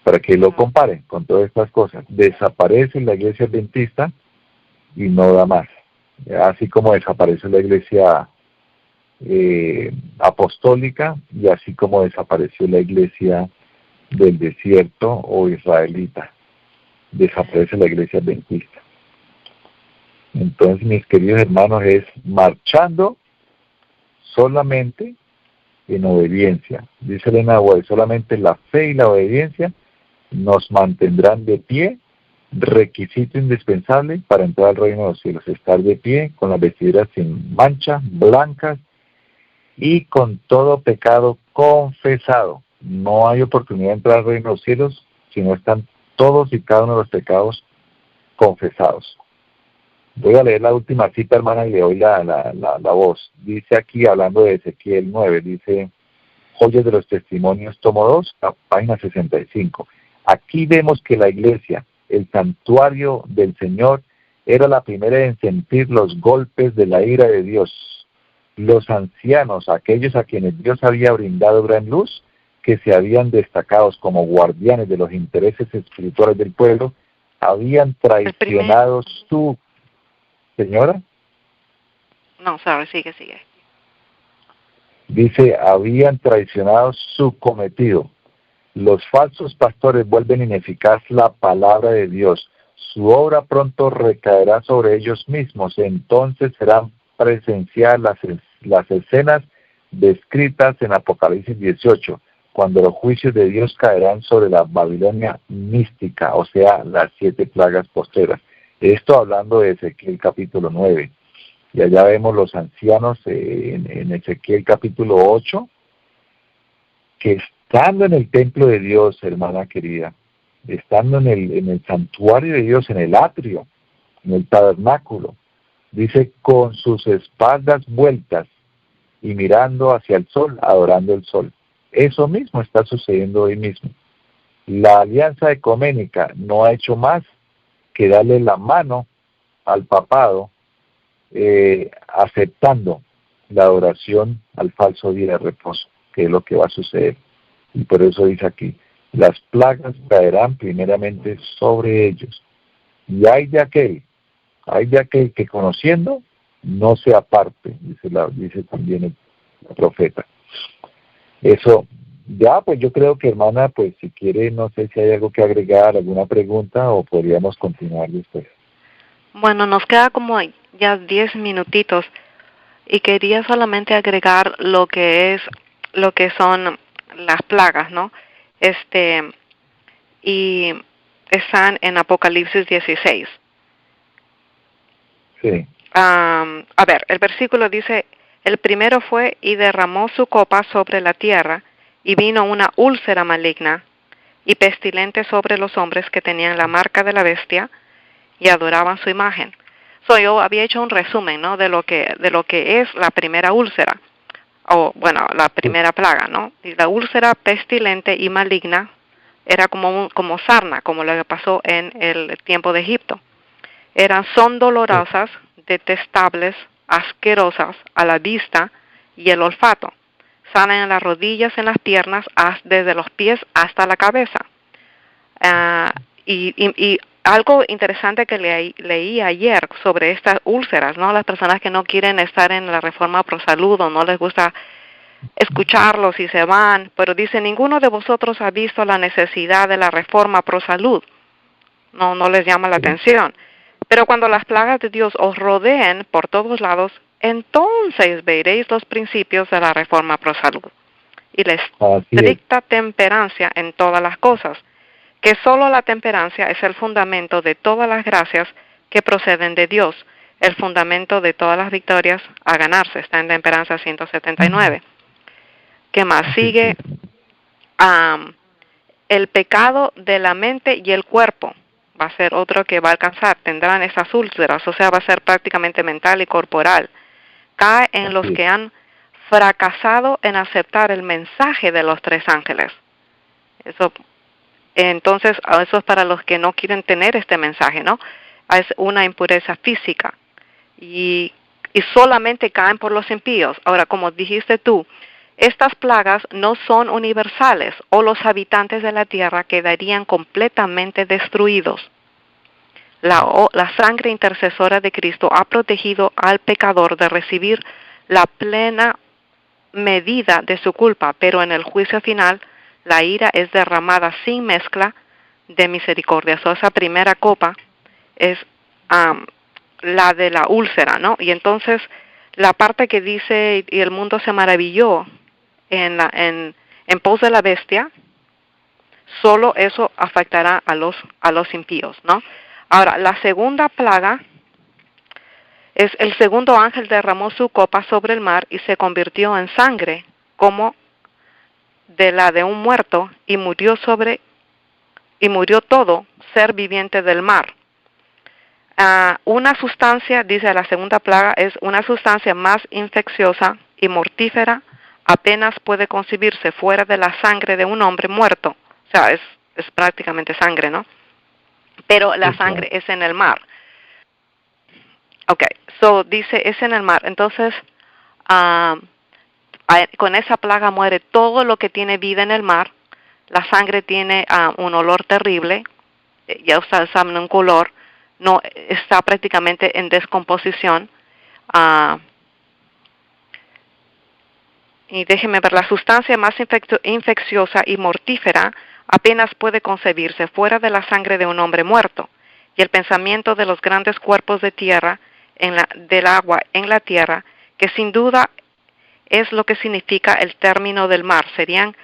Speaker 2: para que lo comparen con todas estas cosas. Desaparece la iglesia adventista y no da más, así como desaparece la iglesia apostólica y así como desapareció la iglesia del desierto o israelita, desaparece la iglesia adventista. Entonces, mis queridos hermanos, es marchando solamente en obediencia. Dice Elena White, solamente la fe y la obediencia nos mantendrán de pie, requisito indispensable para entrar al reino de los cielos, estar de pie con las vestiduras sin mancha, blancas y con todo pecado confesado. No hay oportunidad de entrar al reino de los cielos si no están todos y cada uno de los pecados confesados. Voy a leer la última cita, hermana, y le doy la voz. Dice aquí, hablando de Ezequiel 9, dice, Joyas de los Testimonios, tomo 2, página 65. Aquí vemos que la iglesia, el santuario del Señor, era la primera en sentir los golpes de la ira de Dios. Los ancianos, aquellos a quienes Dios había brindado gran luz, que se habían destacado como guardianes de los intereses espirituales del pueblo, habían traicionado su... ¿Señora?
Speaker 3: No, sorry, sigue.
Speaker 2: Dice, habían traicionado su cometido. Los falsos pastores vuelven ineficaz la palabra de Dios. Su obra pronto recaerá sobre ellos mismos. Entonces serán presenciadas las escenas descritas en Apocalipsis 18, cuando los juicios de Dios caerán sobre la Babilonia mística, o sea, las 7 plagas postreras. Esto hablando de Ezequiel capítulo 9. Y allá vemos los ancianos en Ezequiel capítulo 8, que estando en el templo de Dios, hermana querida, estando en el santuario de Dios, en el atrio, en el tabernáculo, dice, con sus espaldas vueltas y mirando hacia el sol, adorando el sol. Eso mismo está sucediendo hoy mismo. La alianza ecuménica no ha hecho más que darle la mano al papado, aceptando la adoración al falso día de reposo, que es lo que va a suceder. Y por eso dice aquí, las plagas caerán primeramente sobre ellos. Y hay de aquel que conociendo no se aparte, dice también el profeta. Eso, ya, pues yo creo que, hermana, pues si quiere, no sé si hay algo que agregar, alguna pregunta, o podríamos continuar después.
Speaker 3: Bueno, nos queda como ya 10 minutitos y quería solamente agregar lo que son las plagas, ¿no? Y están en Apocalipsis 16.
Speaker 2: Sí.
Speaker 3: A ver, el versículo dice, el primero fue y derramó su copa sobre la tierra, y vino una úlcera maligna y pestilente sobre los hombres que tenían la marca de la bestia y adoraban su imagen. Yo había hecho un resumen, ¿no?, de lo que es la primera úlcera, o bueno, la primera plaga, ¿no? Y la úlcera pestilente y maligna era como sarna, como lo que pasó en el tiempo de Egipto. Son dolorosas, detestables, asquerosas a la vista y el olfato. salen en las rodillas, en las piernas, desde los pies hasta la cabeza. Y algo interesante que leí ayer sobre estas úlceras, ¿no? Las personas que no quieren estar en la Reforma Pro Salud o no les gusta escucharlos y se van, pero dice, ninguno de vosotros ha visto la necesidad de la Reforma Pro Salud. No les llama la atención. Pero cuando las plagas de Dios os rodeen por todos lados, entonces veréis los principios de la Reforma Pro Salud y la estricta temperancia en todas las cosas, que solo la temperancia es el fundamento de todas las gracias que proceden de Dios, el fundamento de todas las victorias a ganarse. Está en Temperanza 179. ¿Qué más? Sigue el pecado de la mente y el cuerpo. Va a ser otro que va a alcanzar. Tendrán esas úlceras, o sea, va a ser prácticamente mental y corporal. Cae en los que han fracasado en aceptar el mensaje de los 3 ángeles. Entonces, eso es para los que no quieren tener este mensaje, ¿no? Es una impureza física. Y solamente caen por los impíos. Ahora, como dijiste tú, estas plagas no son universales o los habitantes de la tierra quedarían completamente destruidos. La sangre intercesora de Cristo ha protegido al pecador de recibir la plena medida de su culpa, pero en el juicio final la ira es derramada sin mezcla de misericordia. Esa primera copa es la de la úlcera, ¿no? Y entonces la parte que dice, y el mundo se maravilló en pos de la bestia, solo eso afectará a los impíos, ¿no? Ahora, la segunda plaga es el segundo ángel derramó su copa sobre el mar y se convirtió en sangre como de la de un muerto y murió todo ser viviente del mar. Una sustancia, dice la segunda plaga, es una sustancia más infecciosa y mortífera, apenas puede concebirse fuera de la sangre de un hombre muerto. O sea, es prácticamente sangre, ¿no? Pero la sangre es en el mar. Dice, es en el mar. Entonces, con esa plaga muere todo lo que tiene vida en el mar. La sangre tiene un olor terrible. Ya ustedes saben, un color. No, está prácticamente en descomposición. Y déjenme ver, la sustancia más infecciosa y mortífera apenas puede concebirse fuera de la sangre de un hombre muerto. Y el pensamiento de los grandes cuerpos de tierra, del agua en la tierra, que sin duda es lo que significa el término del mar, serían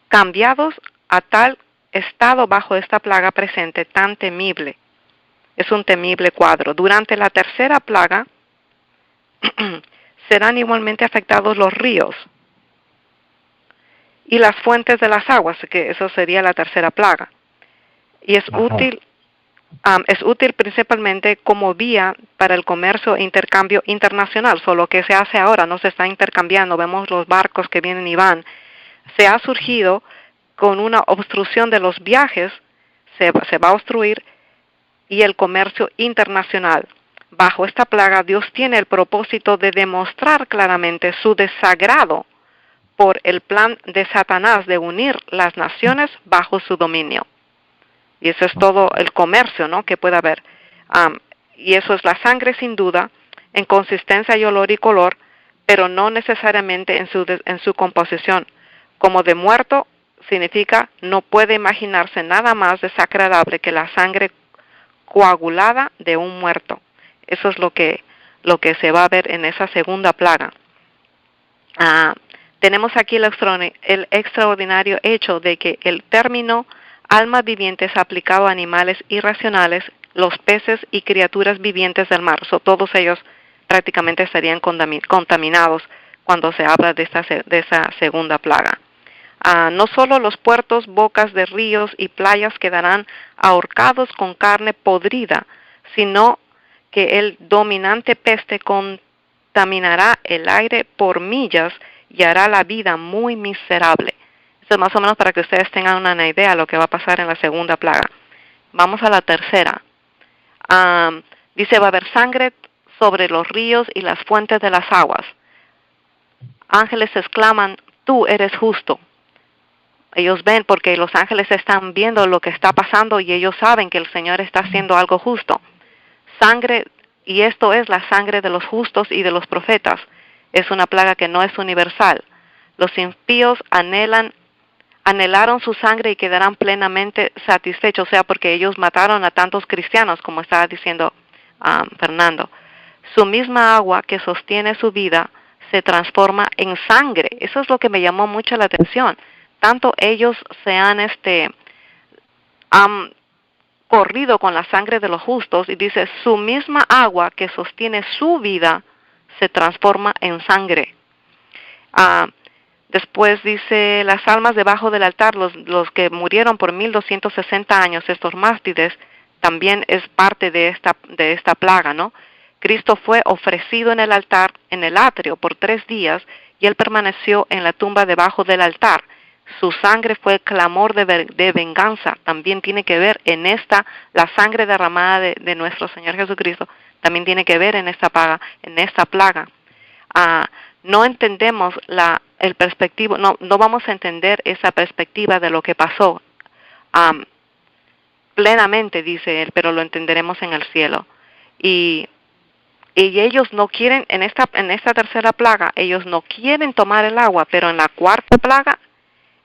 Speaker 3: cambiados a tal estado bajo esta plaga presente tan temible. Es un temible cuadro. Durante la tercera plaga serán igualmente afectados los ríos y las fuentes de las aguas, que eso sería la tercera plaga. Y es útil principalmente como vía para el comercio e intercambio internacional. Solo que se hace ahora, no se está intercambiando, vemos los barcos que vienen y van. Se ha surgido con una obstrucción de los viajes, se va a obstruir, y el comercio internacional. Bajo esta plaga, Dios tiene el propósito de demostrar claramente su desagrado por el plan de Satanás de unir las naciones bajo su dominio. Y eso es todo el comercio, ¿no?, que puede haber. Y eso es la sangre sin duda, en consistencia y olor y color, pero no necesariamente en su composición. Como de muerto significa no puede imaginarse nada más desagradable que la sangre coagulada de un muerto. Eso es lo que se va a ver en esa segunda plaga. Tenemos aquí el extraordinario hecho de que el término alma viviente es aplicado a animales irracionales, los peces y criaturas vivientes del mar. Todos ellos prácticamente estarían contaminados cuando se habla de esa segunda plaga. No solo los puertos, bocas de ríos y playas quedarán ahorcados con carne podrida, sino que el dominante peste contaminará el aire por millas y hará la vida muy miserable. Esto es más o menos para que ustedes tengan una idea de lo que va a pasar en la segunda plaga. Vamos a la tercera. Dice, va a haber sangre sobre los ríos y las fuentes de las aguas. Ángeles exclaman, tú eres justo. Ellos ven porque los ángeles están viendo lo que está pasando y ellos saben que el Señor está haciendo algo justo. Sangre, y esto es la sangre de los justos y de los profetas. Es una plaga que no es universal. Los impíos anhelaron su sangre y quedarán plenamente satisfechos, o sea, porque ellos mataron a tantos cristianos, como estaba diciendo Fernando. Su misma agua que sostiene su vida se transforma en sangre. Eso es lo que me llamó mucho la atención. Tanto ellos se han corrido con la sangre de los justos, y dice, su misma agua que sostiene su vida se transforma en sangre. Después dice, las almas debajo del altar, los que murieron por 1260 años, estos mártires, también es parte de esta plaga, ¿no? Cristo fue ofrecido en el altar, en el atrio, por 3 días, y él permaneció en la tumba debajo del altar. Su sangre fue clamor de venganza. También tiene que ver en la sangre derramada de nuestro Señor Jesucristo, también tiene que ver en esta plaga. No entendemos el perspectivo, no vamos a entender esa perspectiva de lo que pasó plenamente, dice él, pero lo entenderemos en el cielo. Y ellos no quieren, en esta tercera plaga, ellos no quieren tomar el agua, pero en la cuarta plaga,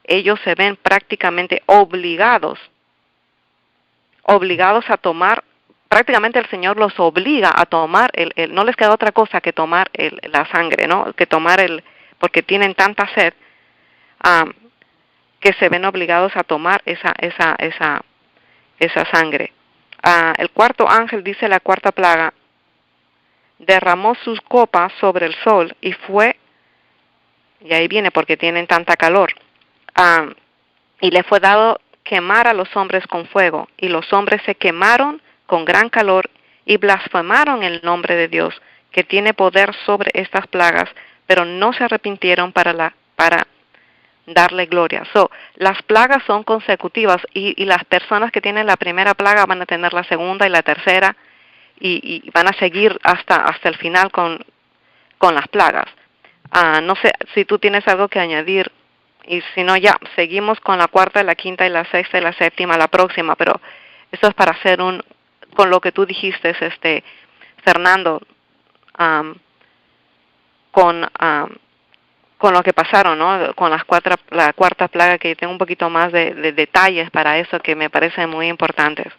Speaker 3: ellos se ven prácticamente obligados a tomar. Prácticamente el Señor los obliga a tomar, no les queda otra cosa que tomar la sangre, ¿no? Que tomar porque tienen tanta sed, que se ven obligados a tomar esa sangre. El cuarto ángel, dice la cuarta plaga, derramó sus copas sobre el sol y ahí viene porque tienen tanta calor, y le fue dado quemar a los hombres con fuego, y los hombres se quemaron con gran calor y blasfemaron el nombre de Dios, que tiene poder sobre estas plagas, pero no se arrepintieron para darle gloria. Las plagas son consecutivas, y las personas que tienen la primera plaga van a tener la segunda y la tercera, y van a seguir hasta el final con las plagas. No sé si tú tienes algo que añadir, y si no, ya seguimos con la cuarta, la quinta y la sexta y la séptima la próxima, pero esto es para hacer con lo que tú dijiste, Fernando, con lo que pasaron, ¿no? Con la cuarta plaga, que tengo un poquito más de detalles para eso que me parecen muy importantes.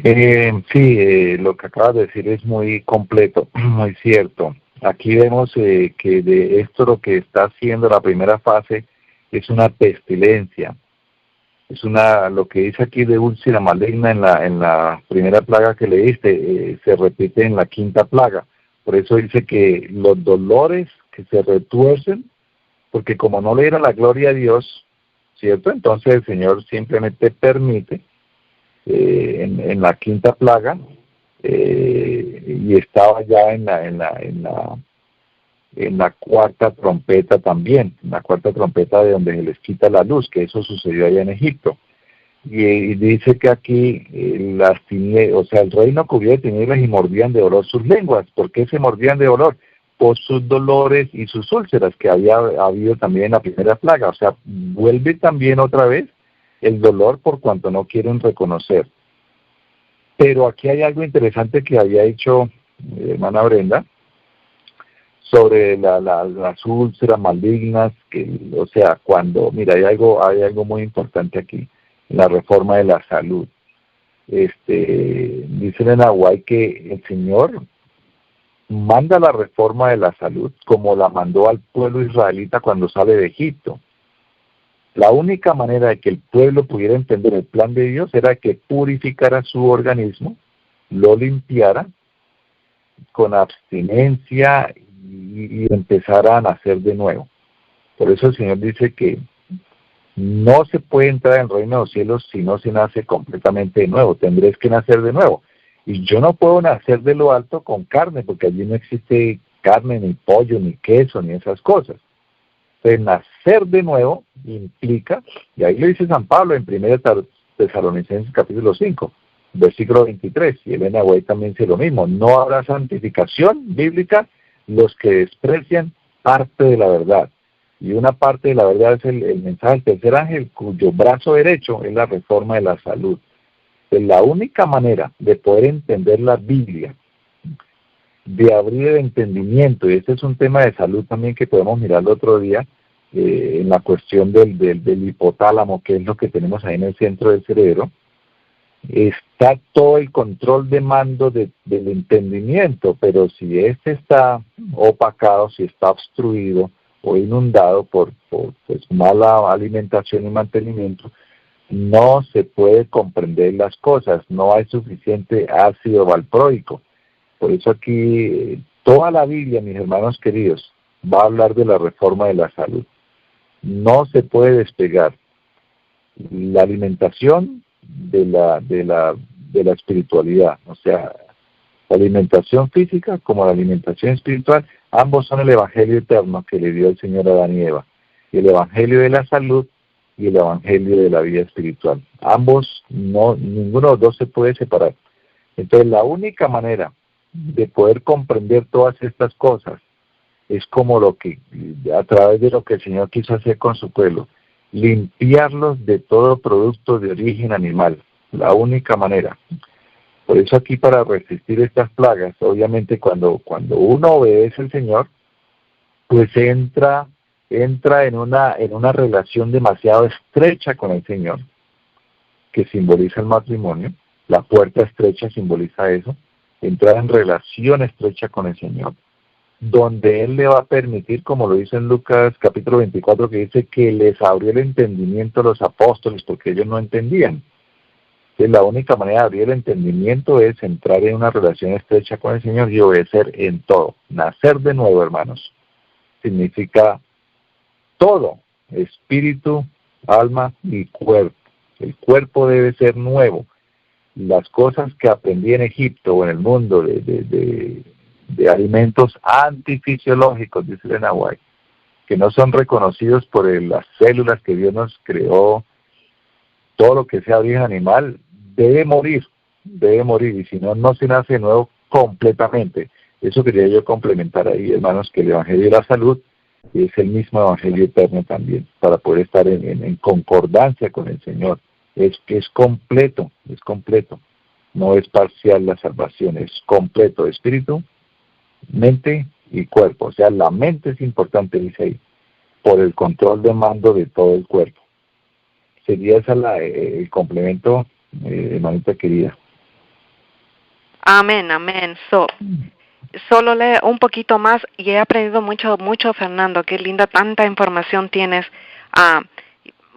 Speaker 2: Sí, lo que acabas de decir es muy completo, muy cierto. Aquí vemos que de esto lo que está haciendo la primera fase es una pestilencia. Es lo que dice aquí de úlcera maligna en la primera plaga que leíste, se repite en la quinta plaga. Por eso dice que los dolores que se retuercen, porque como no le era la gloria a Dios, ¿cierto? Entonces el Señor simplemente permite en la quinta plaga, y estaba ya en la cuarta trompeta también, en la cuarta trompeta de donde se les quita la luz, que eso sucedió allá en Egipto. Y dice que aquí el reino cubría de tinieblas y mordían de dolor sus lenguas. ¿Por qué se mordían de dolor? Por sus dolores y sus úlceras que había habido también en la primera plaga. O sea, vuelve también otra vez el dolor por cuanto no quieren reconocer. Pero aquí hay algo interesante que había dicho hermana Brenda sobre las úlceras malignas, o sea, mira, hay algo muy importante aquí, la reforma de la salud. Dice en Hawaii que el Señor manda la reforma de la salud como la mandó al pueblo israelita cuando sale de Egipto. La única manera de que el pueblo pudiera entender el plan de Dios era que purificara su organismo, lo limpiara con abstinencia y empezara a nacer de nuevo. Por eso el Señor dice que no se puede entrar en el reino de los cielos si no se nace completamente de nuevo. Tendréis que nacer de nuevo. Y yo no puedo nacer de lo alto con carne, porque allí no existe carne, ni pollo, ni queso, ni esas cosas. Entonces, nacer de nuevo implica, y ahí lo dice San Pablo en 1 Tesalonicenses capítulo 5, versículo 23, y Elena White también dice lo mismo: no habrá santificación bíblica los que desprecian parte de la verdad. Y una parte de la verdad es el mensaje del tercer ángel, cuyo brazo derecho es la reforma de la salud. Es la única manera de poder entender la Biblia, de abrir el entendimiento, y este es un tema de salud también que podemos mirar el otro día, en la cuestión del hipotálamo, que es lo que tenemos ahí en el centro del cerebro. Está todo el control de mando del entendimiento, pero si este está opacado, si está obstruido o inundado por pues, mala alimentación y mantenimiento, no se puede comprender las cosas, no hay suficiente ácido valproico. Por eso aquí toda la Biblia, mis hermanos queridos, va a hablar de la reforma de la salud. No se puede despegar la alimentación de la espiritualidad, o sea, la alimentación física como la alimentación espiritual, ambos son el evangelio eterno que le dio el Señor a Adán y Eva, y el evangelio de la salud y el evangelio de la vida espiritual. Ambos, ninguno de los dos se puede separar. Entonces, la única manera de poder comprender todas estas cosas es como a través de lo que el Señor quiso hacer con su pueblo, limpiarlos de todo producto de origen animal, la única manera. Por eso aquí, para resistir estas plagas, obviamente cuando uno obedece al Señor, pues entra en una relación demasiado estrecha con el Señor, que simboliza el matrimonio. La puerta estrecha simboliza eso, entrar en relación estrecha con el Señor, donde Él le va a permitir, como lo dice en Lucas capítulo 24, que dice que les abrió el entendimiento a los apóstoles porque ellos no entendían. Entonces, la única manera de abrir el entendimiento es entrar en una relación estrecha con el Señor y obedecer en todo. Nacer de nuevo, hermanos, significa todo, espíritu, alma y cuerpo. El cuerpo debe ser nuevo. Las cosas que aprendí en Egipto o en el mundo de alimentos antifisiológicos, dice Elena White, que no son reconocidos por las células que Dios nos creó, todo lo que sea origen animal, debe morir, y si no, no se nace de nuevo completamente. Eso quería yo complementar ahí, hermanos, que el Evangelio de la Salud es el mismo Evangelio eterno también, para poder estar en concordancia con el Señor. Es completo, no es parcial la salvación, es completo, espíritu, mente y cuerpo. O sea, la mente es importante, dice ahí, por el control de mando de todo el cuerpo. Sería esa el complemento, hermanita querida.
Speaker 3: Amén. Solo lee un poquito más y he aprendido mucho, Fernando. Qué linda, tanta información tienes.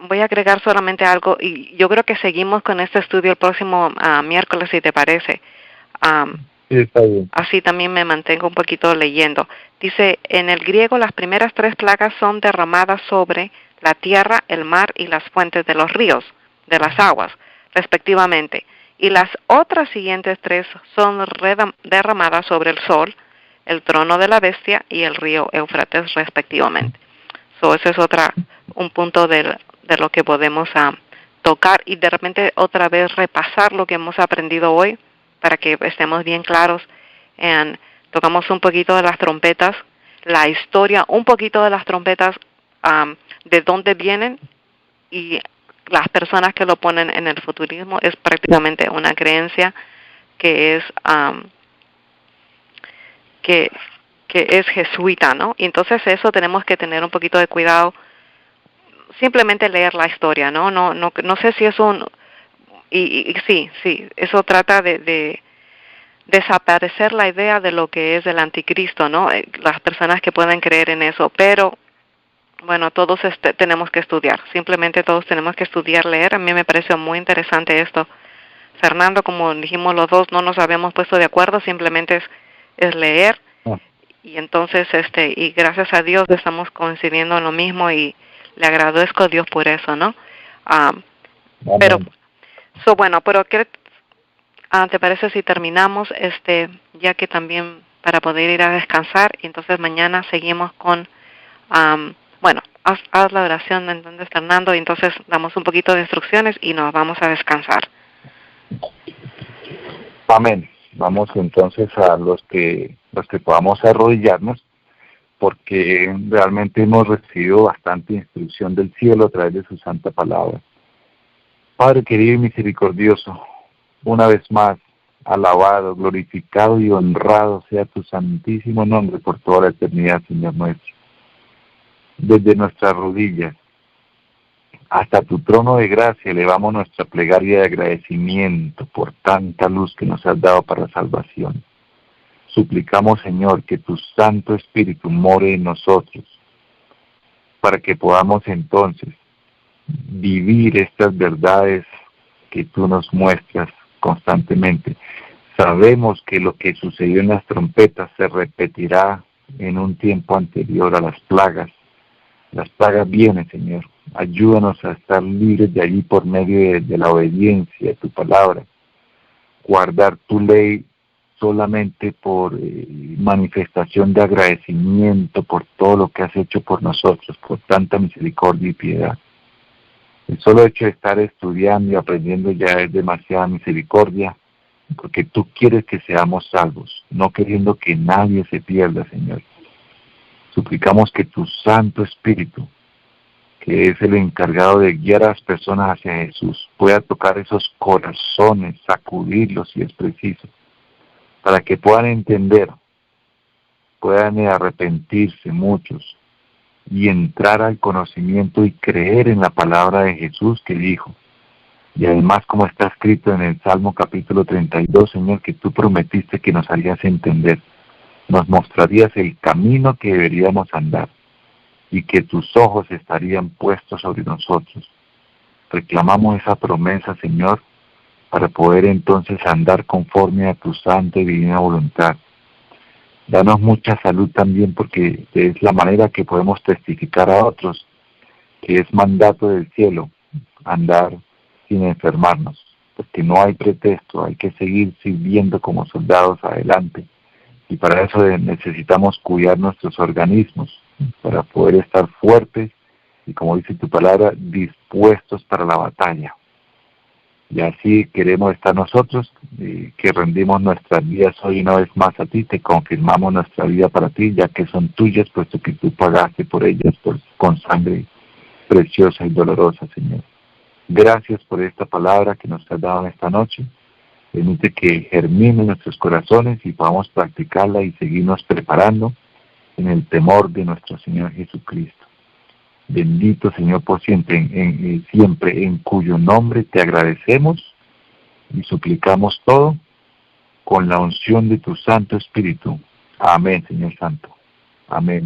Speaker 3: Voy a agregar solamente algo, y yo creo que seguimos con este estudio el próximo miércoles, si te parece.
Speaker 2: Sí, está bien.
Speaker 3: Así también me mantengo un poquito leyendo. Dice, en el griego las primeras 3 plagas son derramadas sobre la tierra, el mar y las fuentes de los ríos, de las aguas, respectivamente. Y las otras siguientes 3 son derramadas sobre el sol, el trono de la bestia y el río Éufrates, respectivamente. Ese es un punto de lo que podemos tocar, y de repente otra vez repasar lo que hemos aprendido hoy para que estemos bien claros. Tocamos un poquito de las trompetas, la historia, un poquito de las trompetas, de dónde vienen, y las personas que lo ponen en el futurismo es prácticamente una creencia que es jesuita, ¿no? Y entonces eso tenemos que tener un poquito de cuidado. Simplemente leer la historia, ¿no? No sé si es sí, eso trata de desaparecer la idea de lo que es el anticristo, ¿no? Las personas que pueden creer en eso, pero bueno, todos tenemos que estudiar, simplemente todos tenemos que estudiar, leer. A mí me pareció muy interesante esto, Fernando. Como dijimos los dos, no nos habíamos puesto de acuerdo, simplemente es leer, y entonces y gracias a Dios estamos coincidiendo en lo mismo, y le agradezco a Dios por eso, ¿no? Pero ¿qué te parece si terminamos, ya que también para poder ir a descansar, y entonces mañana seguimos con, haz la oración entonces, Fernando, y entonces damos un poquito de instrucciones y nos vamos a descansar.
Speaker 2: Amén. Vamos entonces a los que podamos arrodillarnos, porque realmente hemos recibido bastante instrucción del cielo a través de su santa palabra. Padre querido y misericordioso, una vez más, alabado, glorificado y honrado sea tu santísimo nombre por toda la eternidad, Señor nuestro. Desde nuestras rodillas hasta tu trono de gracia elevamos nuestra plegaria de agradecimiento por tanta luz que nos has dado para la salvación. Suplicamos, Señor, que tu Santo Espíritu more en nosotros, para que podamos entonces vivir estas verdades que tú nos muestras constantemente. Sabemos que lo que sucedió en las trompetas se repetirá en un tiempo anterior a las plagas. Las plagas vienen, Señor. Ayúdanos a estar libres de allí por medio de la obediencia a tu palabra. Guardar tu ley solamente por manifestación de agradecimiento por todo lo que has hecho por nosotros, por tanta misericordia y piedad. El solo hecho de estar estudiando y aprendiendo ya es demasiada misericordia, porque tú quieres que seamos salvos, no queriendo que nadie se pierda, Señor. Suplicamos que tu Santo Espíritu, que es el encargado de guiar a las personas hacia Jesús, pueda tocar esos corazones, sacudirlos si es preciso, para que puedan entender, puedan arrepentirse muchos y entrar al conocimiento y creer en la palabra de Jesús que dijo. Y además, como está escrito en el Salmo capítulo 32, Señor, que tú prometiste que nos harías entender, nos mostrarías el camino que deberíamos andar y que tus ojos estarían puestos sobre nosotros. Reclamamos esa promesa, Señor, para poder entonces andar conforme a tu santa y divina voluntad. Danos mucha salud también, porque es la manera que podemos testificar a otros, que es mandato del cielo, andar sin enfermarnos, porque no hay pretexto, hay que seguir sirviendo como soldados adelante, y para eso necesitamos cuidar nuestros organismos, para poder estar fuertes y, como dice tu palabra, dispuestos para la batalla. Y así queremos estar nosotros, que rendimos nuestras vidas hoy una vez más a ti, te confirmamos nuestra vida para ti, ya que son tuyas, puesto que tú pagaste por ellas con sangre preciosa y dolorosa, Señor. Gracias por esta palabra que nos has dado en esta noche. Permite que germine en nuestros corazones y podamos practicarla y seguirnos preparando en el temor de nuestro Señor Jesucristo. Bendito Señor por siempre, siempre en cuyo nombre te agradecemos y suplicamos todo con la unción de tu Santo Espíritu. Amén, Señor Santo. Amén.